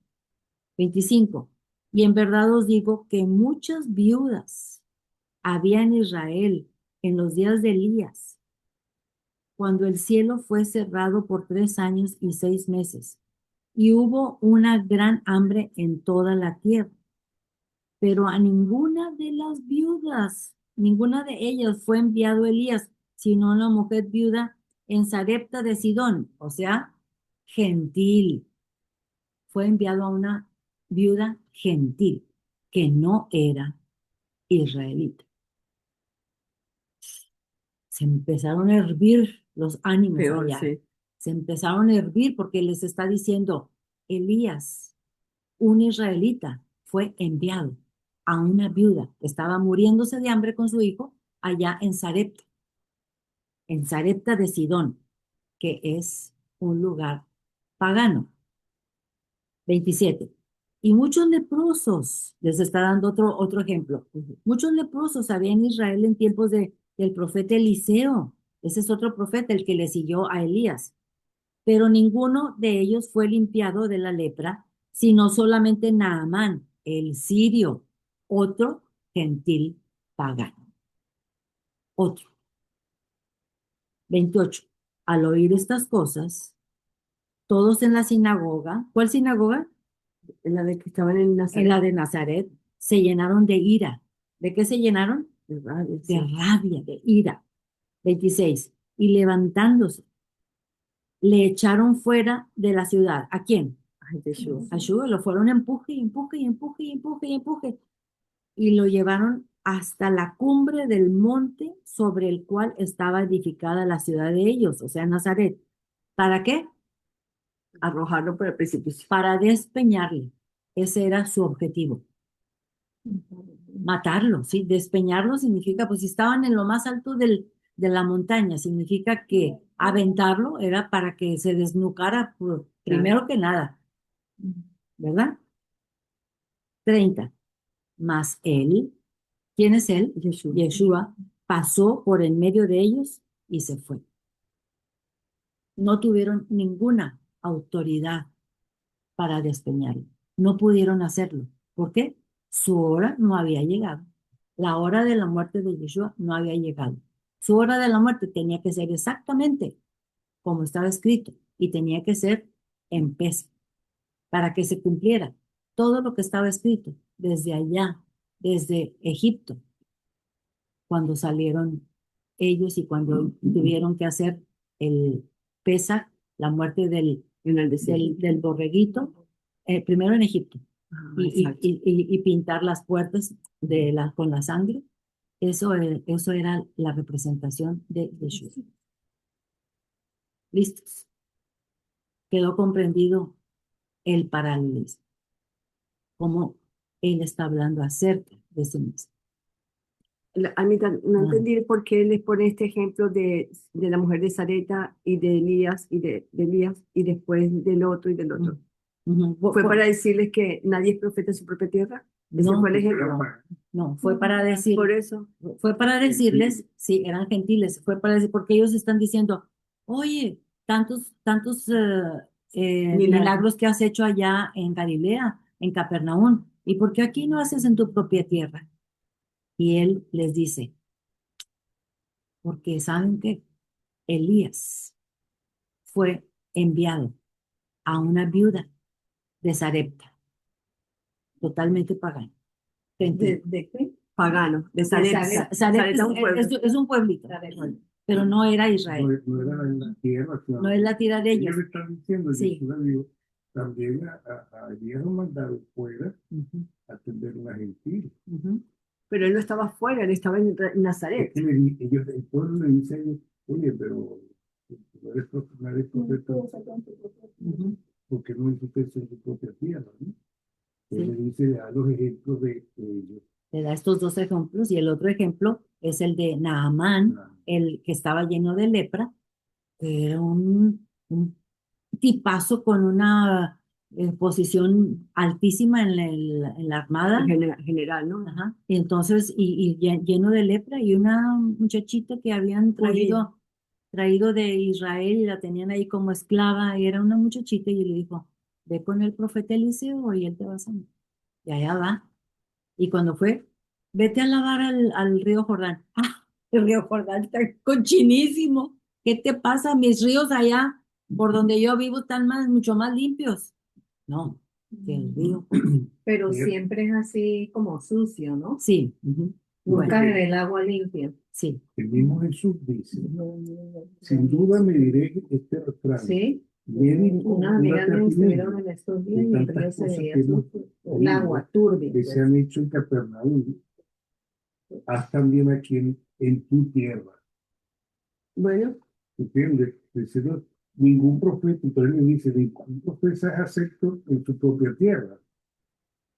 25. Y en verdad os digo que muchas viudas había en Israel en los días de Elías, cuando el cielo fue cerrado por 3 años y 6 meses, y hubo una gran hambre en toda la tierra. Pero a ninguna de las viudas, ninguna de ellas fue enviado Elías, sino una mujer viuda en Sarepta de Sidón, o sea, gentil. Fue enviado a una viuda gentil, que no era israelita. Se empezaron a hervir los ánimos Peor, allá. sí. Se empezaron a hervir porque les está diciendo, Elías, un israelita, fue enviado a una viuda que estaba muriéndose de hambre con su hijo allá en Sarepta de Sidón, que es un lugar pagano. 27. Y muchos leprosos, les está dando otro ejemplo. Muchos leprosos había en Israel en tiempos del profeta Eliseo. Ese es otro profeta, el que le siguió a Elías. Pero ninguno de ellos fue limpiado de la lepra, sino solamente Naamán, el sirio, otro gentil pagano. Otro. 28. Al oír estas cosas, todos en la sinagoga, ¿cuál sinagoga? En la de que estaban en En Nazaret. la de Nazaret, se llenaron de ira. ¿De qué se llenaron? De rabia, De sí. rabia, de ira. 26. Y levantándose, le echaron fuera de la ciudad. ¿A quién? Ay, Yeshua. A Yeshua. Lo fueron empuje y empuje y empuje y empuje y empuje. Y lo llevaron hasta la cumbre del monte sobre el cual estaba edificada la ciudad de ellos, o sea, Nazaret. ¿Para qué? Arrojarlo por el precipicio. Para despeñarle. Ese era su objetivo. Matarlo, ¿sí? Despeñarlo significa, pues si estaban en lo más alto de la montaña, significa que aventarlo era para que se desnucara primero que nada, ¿verdad? 30. Mas él, ¿quién es él? Yeshua. Yeshua pasó por en medio de ellos y se fue. No tuvieron ninguna autoridad para despeñarlo. No pudieron hacerlo. ¿Por qué? Su hora no había llegado. La hora de la muerte de Yeshua no había llegado. Su hora de la muerte tenía que ser exactamente como estaba escrito y tenía que ser en Pesach para que se cumpliera todo lo que estaba escrito desde allá, desde Egipto, cuando salieron ellos y cuando tuvieron que hacer el Pesach, la muerte En el desierto. del borreguito, primero en Egipto, Ah, y exacto. pintar las puertas con la sangre. Eso era la representación de Yeshua. ¿Listos? Quedó comprendido el paralelismo, cómo él está hablando acerca de sí mismo. A mí no Ah. entendí por qué les pone este ejemplo de la mujer de Sareta y de Elías y de Elías y después del otro y del otro. Ujú. ¿Fue para decirles que nadie es profeta en su propia tierra? Ese No, fue el ejemplo. no, fue para decir, Por eso. fue para decirles, sí, eran gentiles, fue para decir, porque ellos están diciendo, oye, tantos milagros que has hecho allá en Galilea, en Capernaum, ¿y por qué aquí no haces en tu propia tierra? Y él les dice, porque saben que Elías fue enviado a una viuda de Sarepta, totalmente pagana. ¿De qué? Pagano, de Sarepta. Sarepta. Sarepta es un Sarepta pueblo. es un pueblito, pero no era Israel, No era la tierra, no es la tierra de ellos ellos. le están diciendo, Sí. Jesús le dijo, también a Elías lo mandaron fuera Ujú, a atender una gentil. ujú, Pero él no estaba afuera, él estaba en Es Nazaret. que ellos, el pueblo le dice a ellos, oye, pero no eres profeta, ujú. porque no hiciste eso en tu propia tierra, ¿no? Él Sí. le dice, le da los ejemplos de ellos. Le da estos dos ejemplos y el otro ejemplo es el de Naamán, el que estaba lleno de lepra, que era un tipazo con una posición altísima en la armada. General, ¿no? Ajá. Y entonces, lleno de lepra, y una muchachita que habían traído de Israel y la tenían ahí como esclava, y era una muchachita, y le dijo, ve con el profeta Eliseo y él te va a sanar. Y allá va. Y cuando fue, vete a lavar al río Jordán. Ah, el río Jordán está cochinísimo. ¿Qué te pasa? Mis ríos allá, por donde yo vivo, están mucho más limpios. No, que el río. Pero Bien. siempre es así como sucio, ¿no? Sí, ujú. Nunca Bueno, en el agua limpia. sí. El mismo Jesús dice, sin duda me diré este refrán, Sí. médico, Unas amigas cúrate a me ti estuvieron mismo en estos de días y el río tantas se cosas veía que hemos sucio. El oído, agua turbia. que se han hecho en Capernaum, haz también aquí en tu tierra. Bueno, ¿Entiendes? Dice, no, ningún profeta, entonces le dice, ningún profeta es acepto en su propia tierra.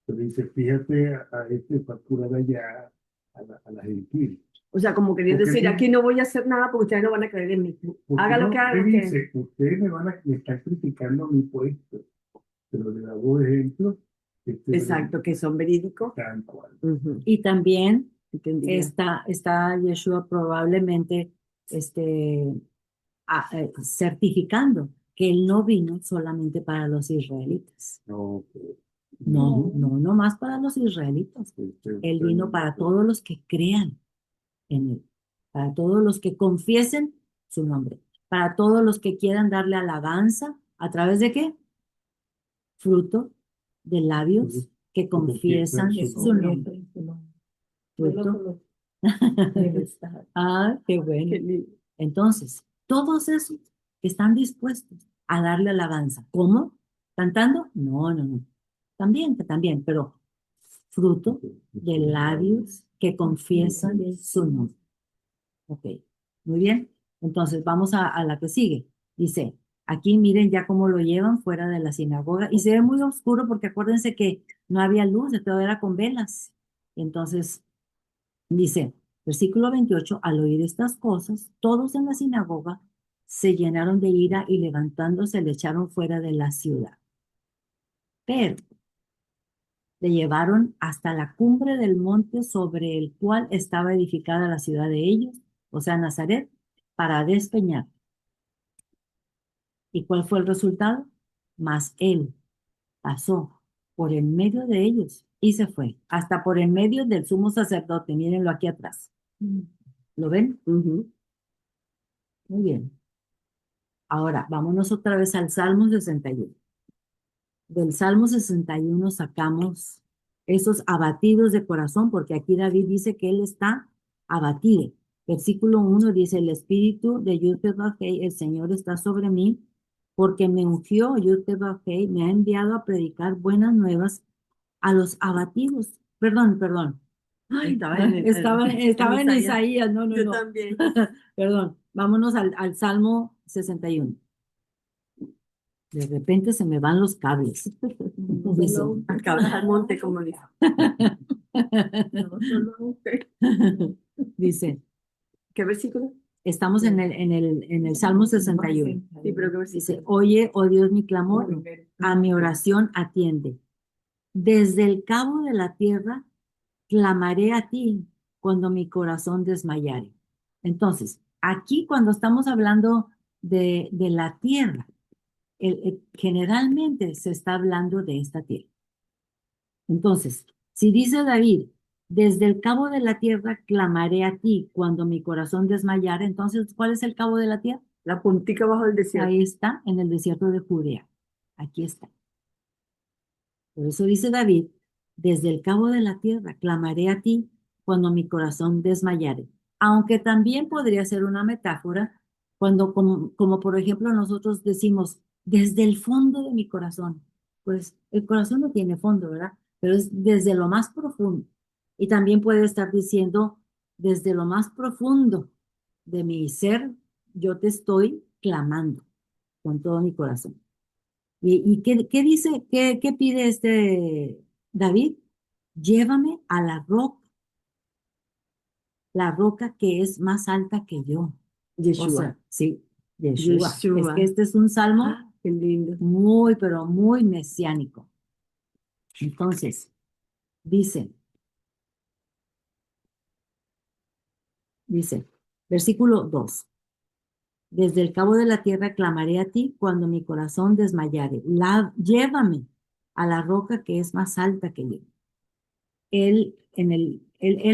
Pero dice, fíjate a este para curar allá a la gentil. o sea, como quería Porque decir, no, aquí no voy a hacer nada porque ustedes no van a creer en mí. porque Haga lo no, que haga. le dice, ustedes me están criticando mi puesto, pero le hago ejemplo, Exacto, que son verídicos. tal cual. Ujú, Y también entendí. está Yeshua probablemente certificando que él no vino solamente para los israelitas. No, No más para los israelitas. Él vino para todos los que crean en él, para todos los que confiesen su nombre, para todos los que quieran darle alabanza, ¿a través de qué? Fruto de labios que confiesan su nombre. Fruto. Ah, qué bueno. Qué lindo. Entonces, todos esos que están dispuestos a darle alabanza, ¿cómo? ¿Cantando? No. También, pero fruto de labios que confiesan su nombre. Ok, muy bien. Entonces, vamos a la que sigue. Dice, aquí miren ya cómo lo llevan fuera de la sinagoga y se ve muy oscuro porque acuérdense que no había luz, todo era con velas. Entonces, dice, versículo 28, al oír estas cosas, todos en la sinagoga se llenaron de ira y levantándose le echaron fuera de la ciudad. Pero le llevaron hasta la cumbre del monte sobre el cual estaba edificada la ciudad de ellos, o sea, Nazaret, para despeñar. ¿Y cuál fue el resultado? Mas él pasó por en medio de ellos y se fue, hasta por en medio del sumo sacerdote. Mírenlo aquí atrás. ¿Lo ven? Ujú. Muy bien. Ahora, vámonos otra vez al Salmo 61. Del Salmo 61 sacamos esos abatidos de corazón, porque aquí David dice que él está abatido. Versículo 1 dice, el espíritu de Yud-Heh-Vah-Heh, el Señor está sobre mí, porque me ungió Yud-Heh-Vah-Heh, me ha enviado a predicar buenas nuevas a los abatidos. Perdón. Ay, Estaba en Isaías, no. Yo también. Perdón, vámonos al Salmo 61. De repente se me van los cables. Dice, Solo acabas al monte, como dice. No, solo usted. dice, ¿Qué versículo? estamos en el Salmo 61. Sí, pero ¿qué Dice, versículo? oye, oh Dios, mi clamor, a mi oración atiende. Desde el cabo de la tierra clamaré a ti cuando mi corazón desmayare. Entonces, aquí cuando estamos hablando de la tierra, generalmente se está hablando de esta tierra. Entonces, si dice David, desde el cabo de la tierra clamaré a ti cuando mi corazón desmayare, entonces, ¿cuál es el cabo de la tierra? La puntica bajo el desierto. Ahí está, en el desierto de Judea. Aquí está. Por eso dice David, desde el cabo de la tierra clamaré a ti cuando mi corazón desmayare. Aunque también podría ser una metáfora cuando, como por ejemplo nosotros decimos, desde el fondo de mi corazón. Pues el corazón no tiene fondo, ¿verdad? Pero es desde lo más profundo. Y también puede estar diciendo, desde lo más profundo de mi ser, yo te estoy clamando con todo mi corazón. ¿Y qué dice, qué pide este David? Llévame a la roca que es más alta que yo. O Yeshua. sea, sí, Yeshua. Es Yeshua. que este es un salmo Ah, qué lindo. muy, pero muy mesiánico. Entonces, dice, versículo 2. Desde el cabo de la tierra clamaré a ti cuando mi corazón desmayare. Llévame a la roca que es más alta que yo. Él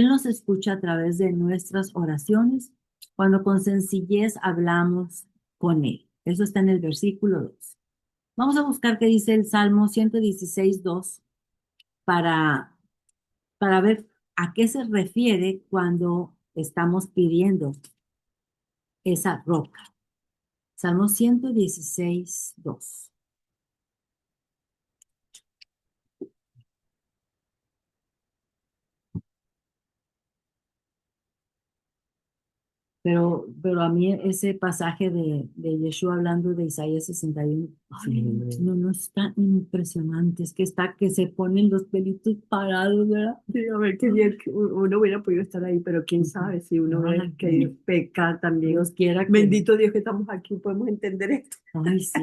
nos escucha a través de nuestras oraciones cuando con sencillez hablamos con Él. Eso está en el versículo 2. Vamos a buscar qué dice el Salmo 116:2 para, para ver a qué se refiere cuando estamos pidiendo esa roca. Salmo 116:2. Pero a mí ese pasaje de Yeshua hablando de Isaías 61, ay, no es tan impresionante, es que está que se ponen los pelitos parados, ¿verdad? Sí, a ver, qué bien que uno hubiera podido estar ahí, pero quién sabe si uno hubiera Ay, querido pecar también. Dios quiera que... Bendito Dios que estamos aquí, podemos entender esto. Ay, sí.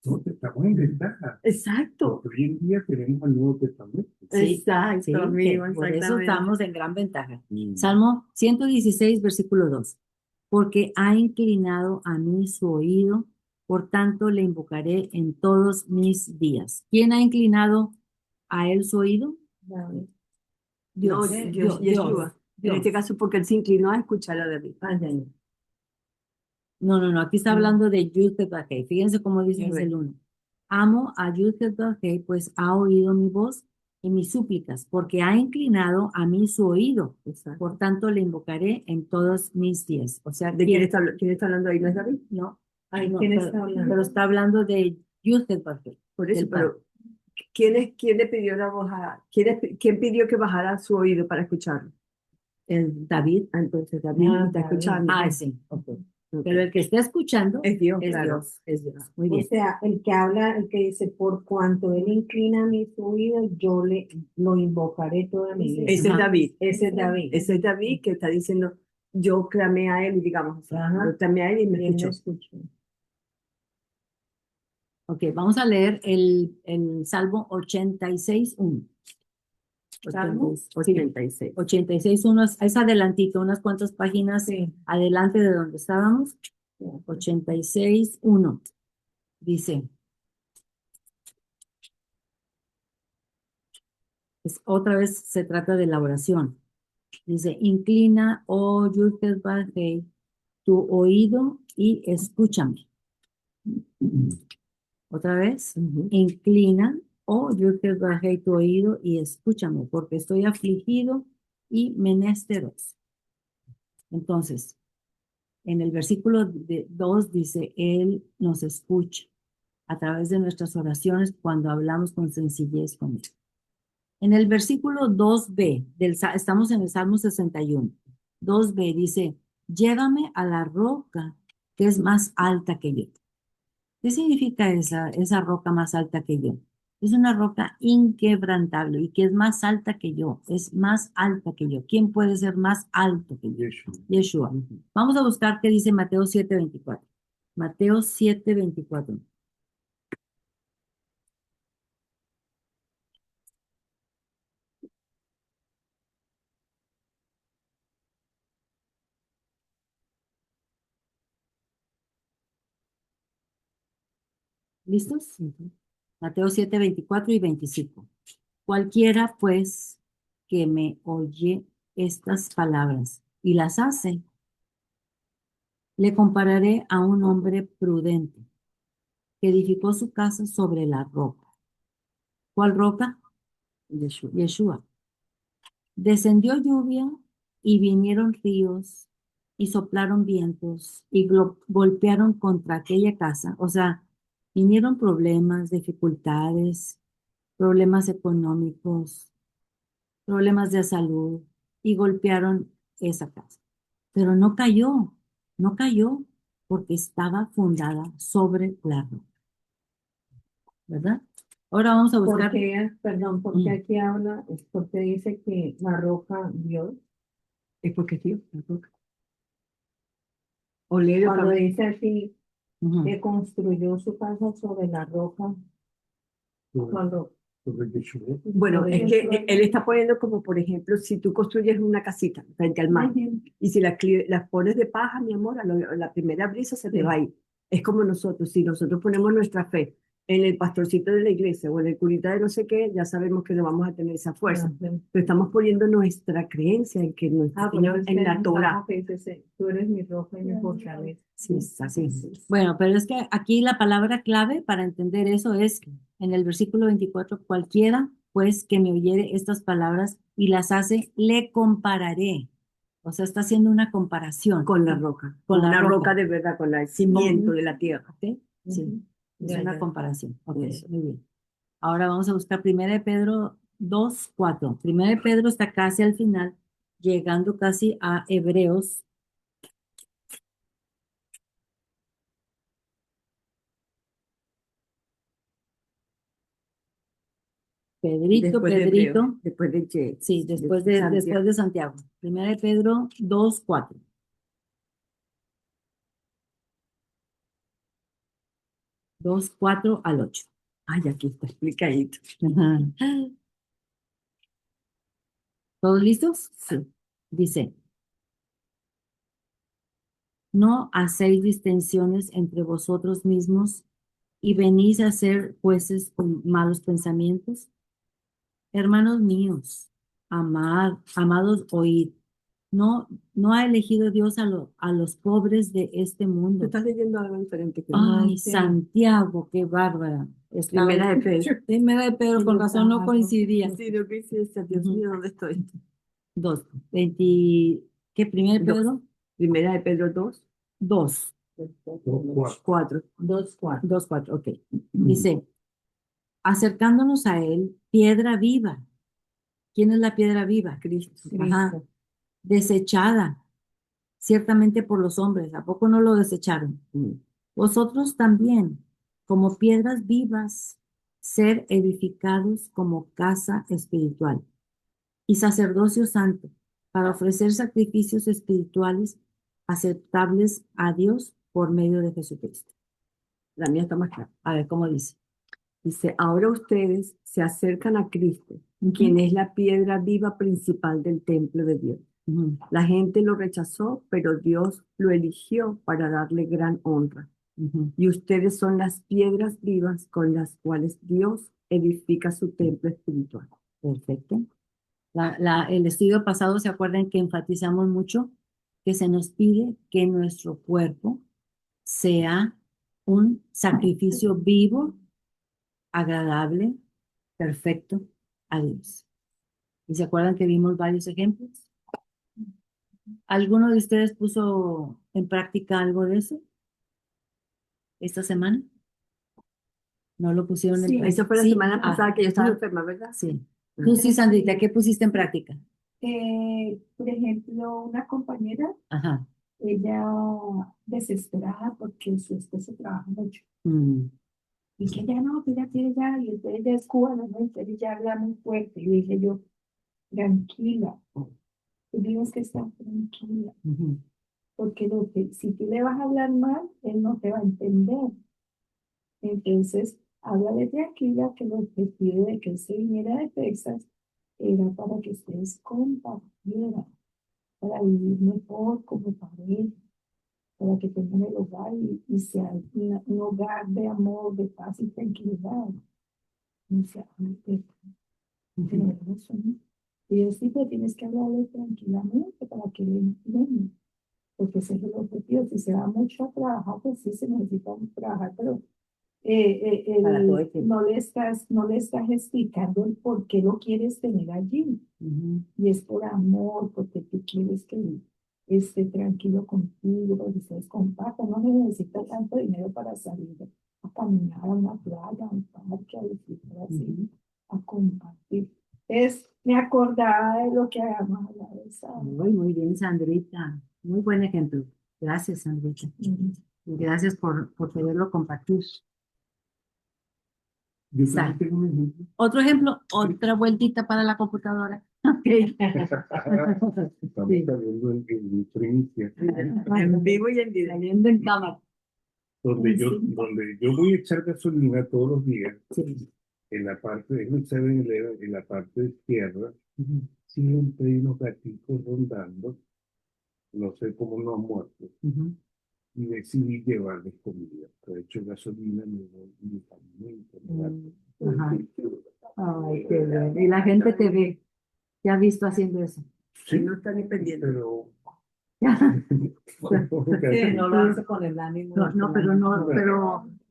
Nosotros estamos en ventaja. Exacto, Porque hoy en día tenemos el Nuevo Testamento. Sí, exacto, sí, amigo, por eso exactamente. estamos en gran ventaja. Salmo 116, versículo 2. Porque ha inclinado a mí su oído, por tanto le invocaré en todos mis días. ¿Quién ha inclinado a él su oído? No, Dios, Yeshua. En este caso, porque él se inclinó a escuchar a David. No, aquí está hablando de Yud-Heh-Vah-Heh. Fíjense cómo dice A desde ver. el 1. Amo a Yud-Heh-Vah-Heh, pues ha oído mi voz y mis súplicas, porque ha inclinado a mí su oído. Exacto. Por tanto, le invocaré en todos mis días. O sea, ¿De quién está hablando ahí? ¿No es David? No, Ay, no, ¿quién pero, está hablando? pero está hablando de Yud-Heh-Vah-Heh. Por eso, del Padre. pero ¿quién le pidió la voz a... ¿Quién pidió que bajara su oído para escucharlo? David. Ah, entonces David Ah, está David. escuchando. Ah, sí, ok. Ok. Pero el que está escuchando Es Dios, es claro. Dios, es Dios. Muy O bien. sea, el que habla, el que dice, por cuanto él inclina mi oído, yo lo invocaré toda mi vida. Ese es Ajá. David. Ese es David. Ese es David que está diciendo, yo clamé a él, digamos así. Ajá. Yo clamé a él y me Y él me escuchó. escuchó. Ok, vamos a leer el Salmo 86:1. ¿Salmo? 86. 86:1 es adelantito, unas cuantas páginas Sí. adelante de donde estábamos. 86:1 dice, otra vez se trata de la oración. Dice, inclina, oh Yud-Heh-Vah-Heh, tu oído y escúchame. Otra vez. Ujú. Inclina, oh Dios, que bajé tu oído y escúchame, porque estoy afligido y menesteroso. Entonces, en el versículo 2 dice, Él nos escucha a través de nuestras oraciones cuando hablamos con sencillez con Él. En el versículo 2b, estamos en el Salmo 61, 2b dice, llévame a la roca que es más alta que yo. ¿Qué significa esa roca más alta que yo? Es una roca inquebrantable y que es más alta que yo, es más alta que yo. ¿Quién puede ser más alto que yo? Yeshua. Yeshua. Vamos a buscar qué dice Mateo 7:24. Mateo 7:24. ¿Listos? Mateo 7:24 y 25. Cualquiera, pues, que me oye estas palabras y las hace, le compararé a un hombre prudente que edificó su casa sobre la roca. ¿Cuál roca? Yeshua. Yeshua. Descendió lluvia y vinieron ríos y soplaron vientos y golpearon contra aquella casa. O sea, vinieron problemas, dificultades, problemas económicos, problemas de salud y golpearon esa casa. Pero no cayó porque estaba fundada sobre la roca, ¿verdad? Ahora vamos a buscar. Porque, perdón, porque aquí habla, es porque dice que la roca Dios, Es porque Dios, la roca. O léelo otra cuando vez. dice así, Ujú. que construyó su casa sobre la roca, cuando Sobre Yeshua. Bueno, sobre es que Yeshua. él está poniendo como, por ejemplo, si tú construyes una casita frente al mar Ujú. y si las pones de paja, mi amor, a la primera brisa se te Sí. va a ir. Es como nosotros, si nosotros ponemos nuestra fe en el pastorcito de la iglesia o en el curita de no sé qué, ya sabemos que no vamos a tener esa fuerza. Ah, sí. Pero estamos poniendo nuestra creencia en que nuestro Ah, Señor, es en que la el Torah. Salmo que dice, sí, tú eres mi roca y mi fortaleza. Sí, Sí. sí. Bueno, pero es que aquí la palabra clave para entender eso es en el versículo 24, cualquiera pues que me oyere estas palabras y las hace, le compararé. O sea, está haciendo una comparación Con la roca. Con la una roca. roca de verdad, con el cimiento de la tierra. ¿Ok? Sí, Ujú. es Ya, una ya. comparación. Ok, Eso. muy bien. Ahora vamos a buscar 1 de Pedro 2:4. 1 de Pedro está casi al final, llegando casi a Hebreos. Pedrito, Después de Pedrito. Hebreo, después de Ye- Sí, después de Santiago. 1 de Pedro 2:4. 2:4 al 8. Ay, aquí está explicadito. Ajá. ¿Todos listos? Sí. Dice, no hacéis distensiones entre vosotros mismos y venís a ser jueces con malos pensamientos. Hermanos míos, amados, oíd. No ha elegido Dios a los pobres de este Tú mundo. estás leyendo algo diferente que Ay, sí. Santiago, qué bárbara. Primera de Pedro. Primera de Pedro, con razón no coincidía. Sí, lo que dice es, Dios Ujú. mío, ¿dónde estoy? 2:20. ¿Qué? Primera de Dos. Pedro Primera de Pedro 2, 2. 4. 2:4. 2:4, ok. Dice, acercándonos a él, piedra viva. ¿Quién es la piedra viva? Cristo. Ajá. Cristo. Desechada, ciertamente por los hombres. ¿A poco no lo desecharon? Vosotros también, como piedras vivas, ser edificados como casa espiritual y sacerdocio santo, para ofrecer sacrificios espirituales aceptables a Dios por medio de Jesucristo. La mía está más clara. A ver, ¿cómo dice? Dice, ahora ustedes se acercan a Cristo, Ujú. quien es la piedra viva principal del templo de Dios. Ujú, La gente lo rechazó, pero Dios lo eligió para darle gran honra. ujú. Y ustedes son las piedras vivas con las cuales Dios edifica su templo espiritual. Perfecto. El estudio pasado, ¿se acuerdan que enfatizamos mucho que se nos pide que nuestro cuerpo sea un sacrificio vivo, agradable, perfecto a Dios. ¿Y se acuerdan que vimos varios ejemplos? ¿Alguno de ustedes puso en práctica algo de eso esta semana? ¿No lo pusieron en Sí, práctica? eso fue la Sí. semana pasada que yo estaba tú- enferma, ¿verdad? Sí. Tú sí, Sandrita, ¿qué pusiste en práctica? Por ejemplo, una compañera, Ajá. ella desesperada porque su esposo trabaja mucho. Mm, Y que ella no, que ella quiere ya, y entonces ella es cubana, ¿no? Entonces ella habla muy fuerte. Y dije yo, tranquila, tú tienes que estar tranquila, ujú, porque si tú le vas a hablar mal, él no te va a entender. Entonces, háblale tranquila que el objetivo de que él se viniera de Texas era para que ustedes compartieran, para vivir mejor como pareja, para que tengan el hogar y sea un hogar de amor, de paz y tranquilidad. O sea, ujú. tener razón. Y yo sí, pero tienes que hablarle tranquilamente para que le entiendan, porque ese es el objetivo. Si se va mucho a trabajar, pues sí se necesita trabajar, pero Para todo el tiempo. no le estás explicando el por qué lo quieres tener allí. Ujú, Y es por amor, porque tú quieres que él esté tranquilo contigo, para que ustedes compartan. No se necesita tanto dinero para salir a caminar a una playa, a un parque, a disfrutar así, ujú. a compartir. Me acordaba de lo que habíamos hablado esa. Muy bien, Sandrita. Muy buen ejemplo. Gracias, Sandrita. Y gracias por quererlo compartir. Yo Sal. también tengo un ejemplo. Otro ejemplo, otra vueltita para la computadora. Ok. Estamos Sí. saliendo en primicia, En vivo y en directo. Saliendo en cámara. donde yo voy a echar gasolina todos los días, Sí. en la parte de un 7-Eleven, en la parte izquierda, Ujú, siempre hay unos gatitos rondando, no sé cómo no han muerto, ujú. y decidí llevarles comida. De hecho, gasolina mi alimento, mi gato. Ajá. Ay, qué bien. Y la gente te ve. ¿Te ha visto haciendo eso? Sí, No está ni pendiente. pero Sí, no lo hace con el ánimo. No,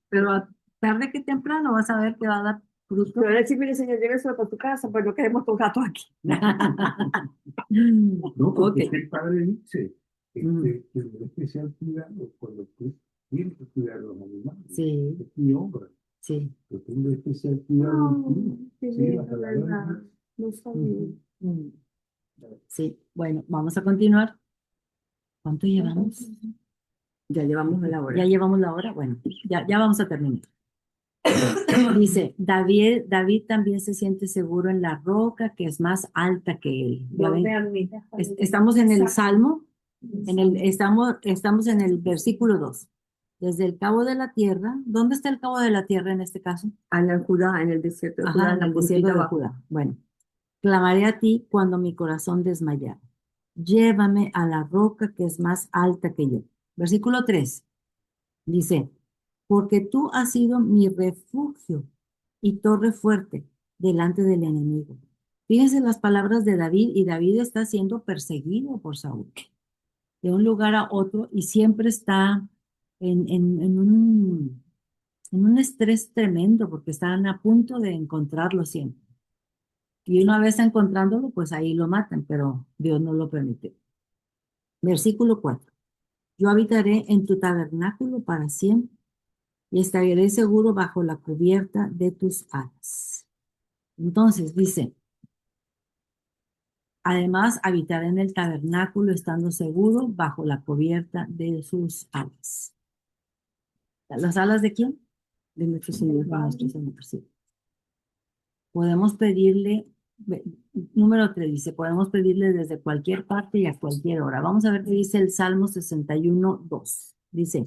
pero tarde que temprano vas a ver que va a dar fruto. Pero ahora sí, mire, señor, lléveselo para tu casa, pues no queremos tu gato aquí. no, porque Ok. es que el padre dice, Mm, tener especial cuidado cuando tú tienes que cuidar a los animales. sí, Es mi obra. sí. Yo tengo especial cuidado de ti. Qué Sí, la lindo, palabra de ¿verdad? Dios. No sabía. Mm, sí, bueno, vamos a continuar. ¿Cuánto llevamos? Ya llevamos la Ya hora. llevamos la hora. Bueno, ya vamos a terminar. Dice, David también se siente seguro en la roca que es más alta que él. Ya ¿Dónde, ven, Anita? estamos en el Salmo, Salmo. estamos en el versículo 2. Desde el cabo de la tierra, ¿dónde está el cabo de la tierra en este caso? Allá en Judá, en el desierto de Judá, Ajá, en en la el desierto puntita de abajo. Judá. Bueno, clamaré a ti cuando mi corazón desmayara. Llévame a la roca que es más alta que yo. Versículo 3 dice, porque tú has sido mi refugio y torre fuerte delante del enemigo. Fíjense las palabras de David, y David está siendo perseguido por Saúl de un lugar a otro y siempre está en un estrés tremendo porque están a punto de encontrarlo siempre. Y una vez encontrándolo, pues ahí lo matan, pero Dios no lo permite. Versículo 4. Yo habitaré en tu tabernáculo para siempre y estaré seguro bajo la cubierta de tus alas. Entonces dice, además habitaré en el tabernáculo estando seguro bajo la cubierta de sus alas. ¿Las alas de quién? De nuestro Señor. De nuestro Señor, sí. Podemos pedirle, número 3 dice, podemos pedirle desde cualquier parte y a cualquier hora. Vamos a ver qué dice el Salmo 61:2. Dice,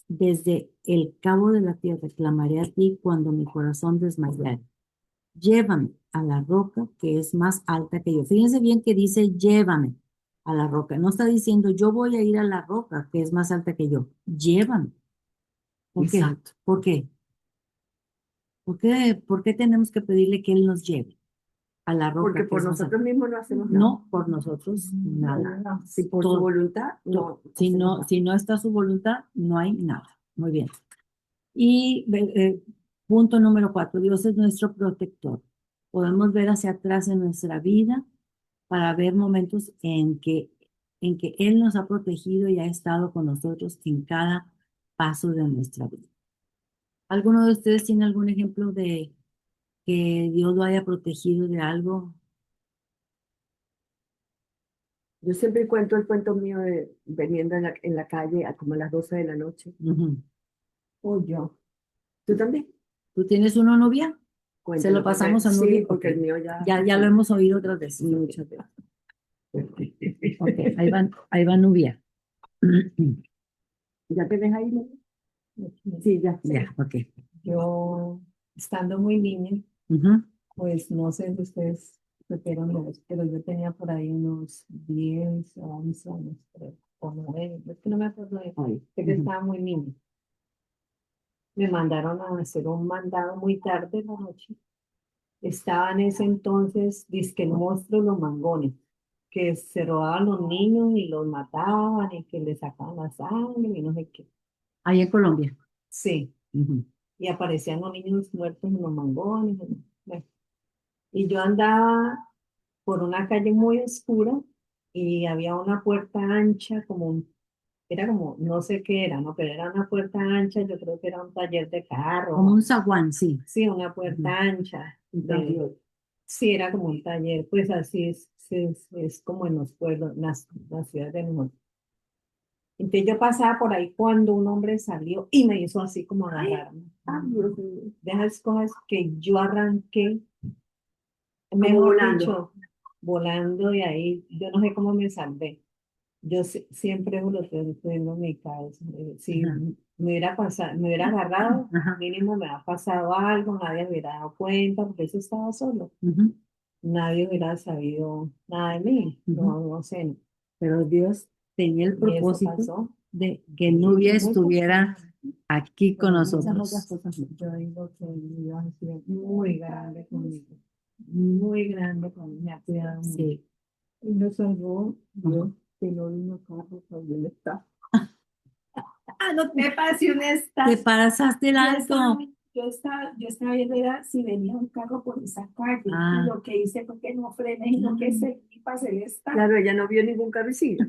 desde el cabo de la tierra clamaré a ti cuando mi corazón desmayare. Llévame a la roca que es más alta que yo. Fíjense bien que dice llévame a la roca. No está diciendo yo voy a ir a la roca que es más alta que yo. Llévame. ¿Por qué? Exacto. ¿Por qué? ¿Por qué tenemos que pedirle que Él nos lleve? a la roca. Porque que por es más nosotros alta. mismos no hacemos nada. No, por nosotros nada. Si por su Todo. voluntad, no. Si hacemos no, nada. si no está su voluntad, no hay nada. Muy bien. Y punto número 4, Dios es nuestro protector. Podemos ver hacia atrás en nuestra vida para ver momentos en que Él nos ha protegido y ha estado con nosotros en cada paso de nuestra vida. ¿Alguno de ustedes tiene algún ejemplo de que Dios lo haya protegido de algo? Yo siempre cuento el cuento mío de veniendo en la calle a como a las 12 de la noche. Ujú. O yo. ¿Tú también? ¿Tú tienes una novia? Se Cuéntalo, lo pasamos porque- a Nubia. Sí, porque Ok. el mío ya. Ya lo hemos oído otras veces. Muchas veces. Ok, ahí va Nubia. ¿Ya te ves ahí, no? Sí, ya. Ya, ok. Yo, estando muy niña, Ujú. pues no sé si ustedes supieron, pero yo tenía por ahí unos 10 o 11 años, creo, o 9, es que no me acuerdo de Ay, sé que Ujú. estaba muy niña. Me mandaron a hacer un mandado muy tarde en la noche. Estaba en ese entonces, dizque el monstruo de los mangones, que se robaban los niños y los mataban y que les sacaban la sangre y no sé qué. Ahí en Colombia. Sí, Ujú. y aparecían los niños muertos en los mangones. Bueno, y yo andaba por una calle muy oscura y había una puerta ancha, era como, no sé qué era, ¿no? Pero era una puerta ancha, yo creo que era un taller de carro, Como un zaguán, sí. sí, una Ujú. puerta ancha. Sí, era como un taller, pues así es como en los pueblos, en las ciudades del norte. Entonces yo pasaba por ahí cuando un hombre salió y me hizo así como agarrarme. Ay, Dios mío. De esas cosas que yo arranqué, Como mejor volando. dicho, volando de ahí, yo no sé cómo me salvé. Yo siempre lo estoy en mi cabeza. Si Ajá. me hubiera pasado, me hubiera agarrado, Ajá. mínimo me ha pasado algo, nadie me hubiera dado cuenta, porque eso estaba solo. Ujú. Nadie hubiera sabido nada de mí. Ujú. No sé. Pero Dios tenía el Y eso propósito pasó. de que Nubia Muy estuviera aquí con Pero muchas otras nosotros. cosas, yo digo que Dios ha sido muy grande conmigo, muy grande conmigo, me ha cuidado mucho. Sí. Y nos salvó Dios, Ujú. que no vino carro cuando él está. Ah, no te pase un Te estás. pasaste el alto. Yo estaba viendo era si venía un carro por esa calle. Ah. Y lo que hice fue que no frené y lo que seguí pasé el estado. Claro, ella no vio ningún cabecilla.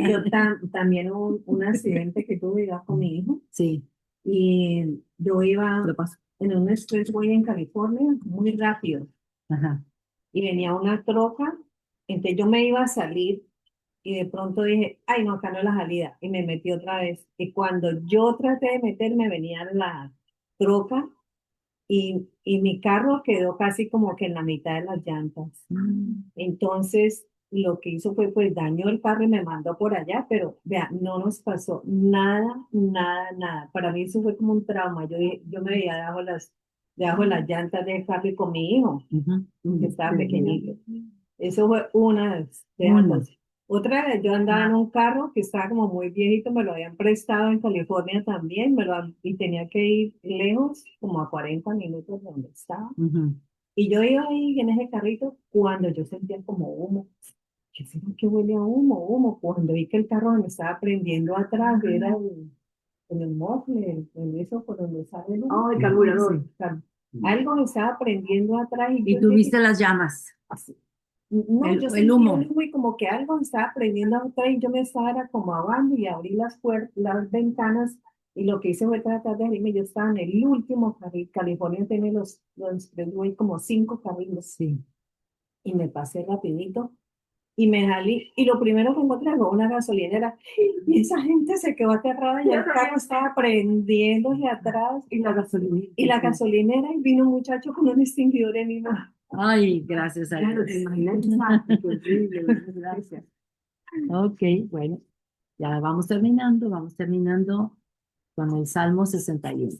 Yo también un accidente que tuve iba con mi hijo. Sí, Y yo iba lo pasó. en un expressway en California muy rápido Ajá. y venía una troca, entonces yo me iba a salir y de pronto dije, ay no, acá no es la salida y me metí otra vez y cuando yo traté de meterme venía la troca y mi carro quedó casi como que en la mitad de las llantas. Mm. Entonces, lo que hizo fue, pues, dañó el carro y me mandó por allá, pero vea, no nos pasó nada, nada, nada. Para mí eso fue como un trauma. Yo me veía debajo de las llantas del carro y con mi hijo, Ujú. que estaba Ujú. pequeñito. Eso fue una de las Una. cosas. Otra vez, yo andaba en un carro que estaba como muy viejito, me lo habían prestado en California también, y tenía que ir lejos, como a 40 minutos de donde estaba. Ujú. Y yo iba ahí en ese carrito cuando yo sentía como humo. ¿Qué será que huele a humo? Humo. Cuando vi que el carro me estaba prendiendo atrás, era en el mofle, en eso por donde sale el humo. Oh, el carburador. Sí, algo me estaba prendiendo atrás y Y yo tú dije, viste las llamas, así. No, yo el sentí humo. un humo y como que algo me estaba prendiendo atrás y yo me estaba era como ahogando y abrí las puertas, las ventanas y lo que hice fue tratar de salirme. Yo estaba en el último carril. California tiene los expressway como 5 carriles. Sí. Y me pasé rapidito y me salí. Y lo primero que encontré fue una gasolinera. Y esa gente se quedó aterrada y el carro estaba prendiéndose atrás. Y la gasolina. Y la gasolinera y vino un muchacho con un extinguidor en mi mano. Ay, gracias a Claro, Dios. te imaginas esa parte, qué horrible, gracias. Ok, bueno, ya vamos terminando con el Salmo 61.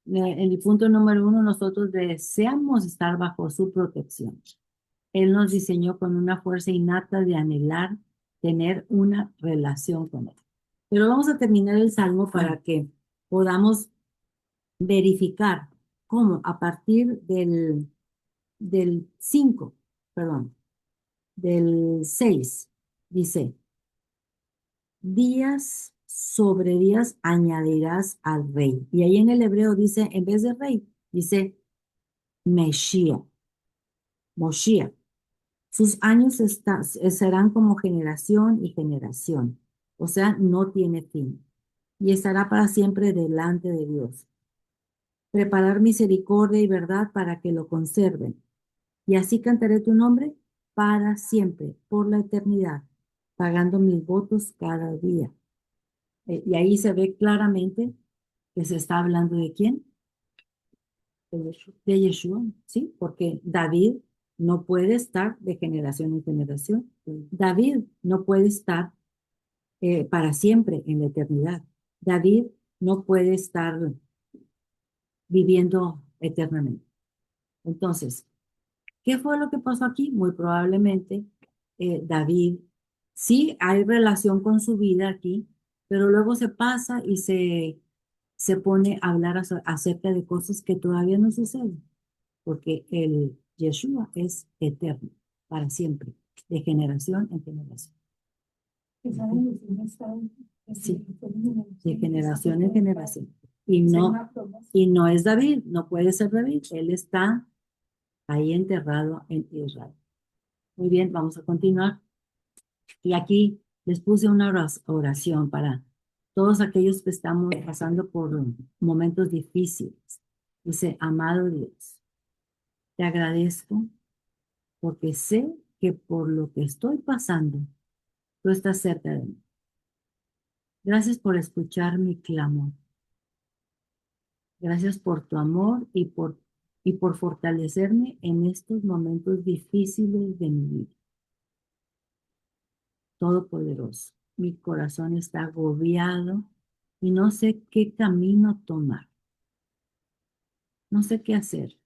En el punto número 1, nosotros deseamos estar bajo su protección. Él nos diseñó con una fuerza innata de anhelar tener una relación con Él. Pero vamos a terminar el Salmo para que podamos verificar cómo a partir del 5, perdón, del 6, dice, días sobre días añadirás al rey. Y ahí en el hebreo dice, en vez de rey, dice Mesías, Moshiach. Sus años serán como generación y generación. O sea, no tiene fin. Y estará para siempre delante de Dios. Preparar misericordia y verdad para que lo conserven. Y así cantaré tu nombre para siempre, por la eternidad, pagando mis votos cada día. Y ahí se ve claramente que se está hablando de quién, de Yeshua, ¿sí? Porque David no puede estar de generación en generación. David no puede estar para siempre en la eternidad. David no puede estar viviendo eternamente. Entonces, ¿qué fue lo que pasó aquí? Muy probablemente David, sí hay relación con su vida aquí, pero luego se pasa y se pone a hablar acerca de cosas que todavía no suceden, porque el Yeshua es eterno, para siempre, de generación en generación. Que saben que no saben, Sí, de de generación en generación. Y no es David, no puede ser David, él está ahí enterrado en Israel. Muy bien, vamos a continuar. Y aquí les puse una oración para todos aquellos que estamos pasando por momentos difíciles. Dice, amado Dios, te agradezco porque sé que por lo que estoy pasando, tú estás cerca de mí. Gracias por escuchar mi clamor. Gracias por tu amor y por fortalecerme en estos momentos difíciles de mi vida. Todopoderoso, mi corazón está agobiado y no sé qué camino tomar. No sé qué hacer.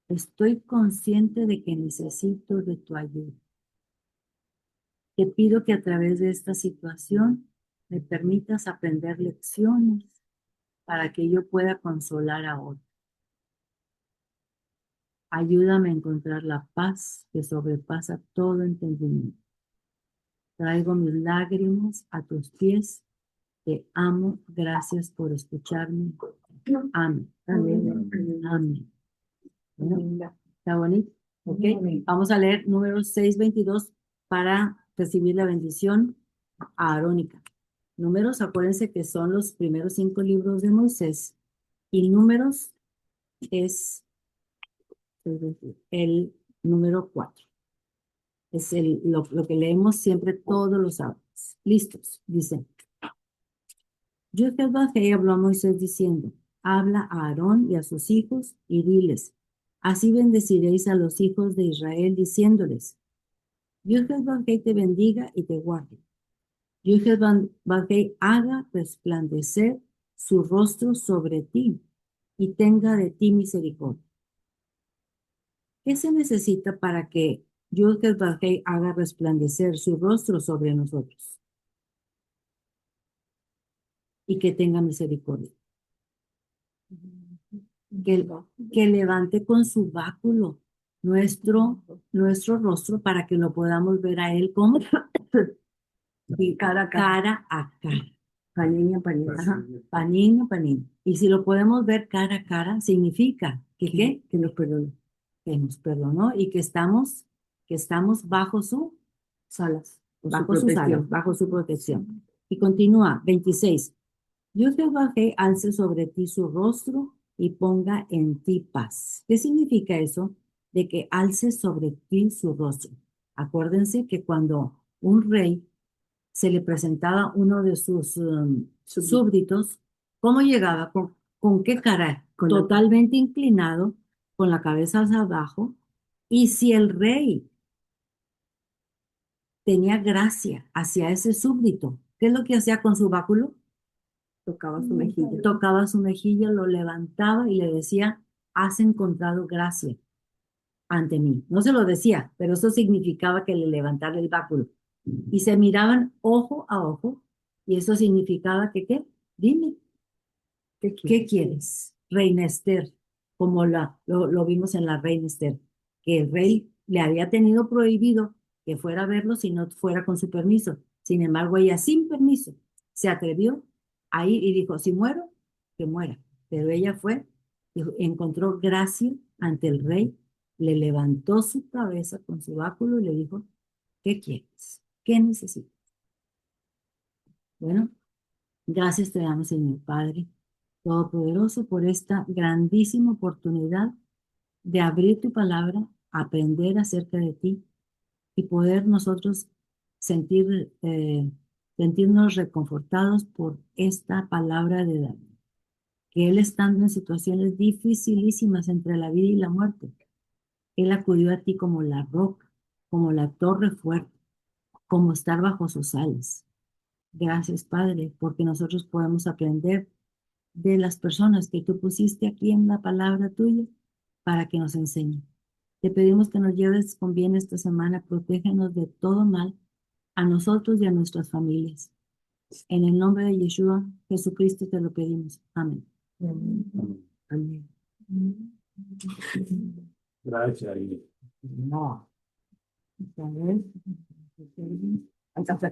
Estoy consciente de que necesito de tu ayuda. Te pido que a través de esta situación me permitas aprender lecciones para que yo pueda consolar a otros. Ayúdame a encontrar la paz que sobrepasa todo entendimiento. Traigo mis lágrimas a tus pies. Te amo. Gracias por escucharme. Amén. Amén. Amén. Bueno, ¿está bonito? Ok. Vamos a leer Números 6:22 para recibir la bendición arónica. Números, acuérdense que son los primeros 5 libros de Moisés. Y Números es el número 4. Es lo que leemos siempre todos los sábados. Listos, dice. Yo Jehová habló a Moisés diciendo, habla a Aarón y a sus hijos y diles, así bendeciréis a los hijos de Israel diciéndoles, Dios Jehová te bendiga y te guarde. Dios Jehová haga resplandecer su rostro sobre ti y tenga de ti misericordia. ¿Qué se necesita para que Dios Jehová haga resplandecer su rostro sobre nosotros y que tenga misericordia? Que levante con su báculo nuestro rostro para que lo podamos ver a él como y cara a cara. Panini a panini. Ajá, panino, panino. Y si lo podemos ver cara a cara, significa que ¿qué? Que nos perdone. Que nos perdonó y que estamos bajo sus alas, bajo sus alas, bajo su protección. Y continúa, 26. Dios Jehová alce sobre ti su rostro y ponga en ti paz. ¿Qué significa eso? De que alce sobre ti su rostro. Acuérdense que cuando un rey se le presentaba uno de sus súbditos, ¿cómo llegaba? ¿Con qué cara? Totalmente inclinado, con la cabeza hacia abajo. Y si el rey tenía gracia hacia ese súbdito, ¿qué es lo que hacía con su báculo? Tocaba su mejilla. Tocaba su mejilla, lo levantaba y le decía, has encontrado gracia ante mí. No se lo decía, pero eso significaba que le levantara el báculo. Y se miraban ojo a ojo, y eso significaba que, ¿qué? Dime, ¿qué quieres? Reina Esther, como lo vimos en la Reina Esther, que el rey le había tenido prohibido que fuera a verlo si no fuera con su permiso. Sin embargo, ella sin permiso se atrevió a ir y dijo, si muero, que muera. Pero ella fue, encontró gracia ante el rey, le levantó su cabeza con su báculo y le dijo, ¿qué quieres? ¿Qué necesitas? Bueno, gracias te damos, Señor Padre Todopoderoso, por esta grandísima oportunidad de abrir tu palabra, aprender acerca de ti y poder nosotros sentirnos reconfortados por esta palabra de David. Que él estando en situaciones dificilísimas entre la vida y la muerte, él acudió a ti como la roca, como la torre fuerte, como estar bajo sus alas. Gracias, Padre, porque nosotros podemos aprender de las personas que tú pusiste aquí en la palabra tuya para que nos enseñen. Te pedimos que nos lleves con bien esta semana, protégenos de todo mal, a nosotros y a nuestras familias. En el nombre de Yeshua, Jesucristo, te lo pedimos. Amén. Amén. Gracias. No. Está bien. Entonces,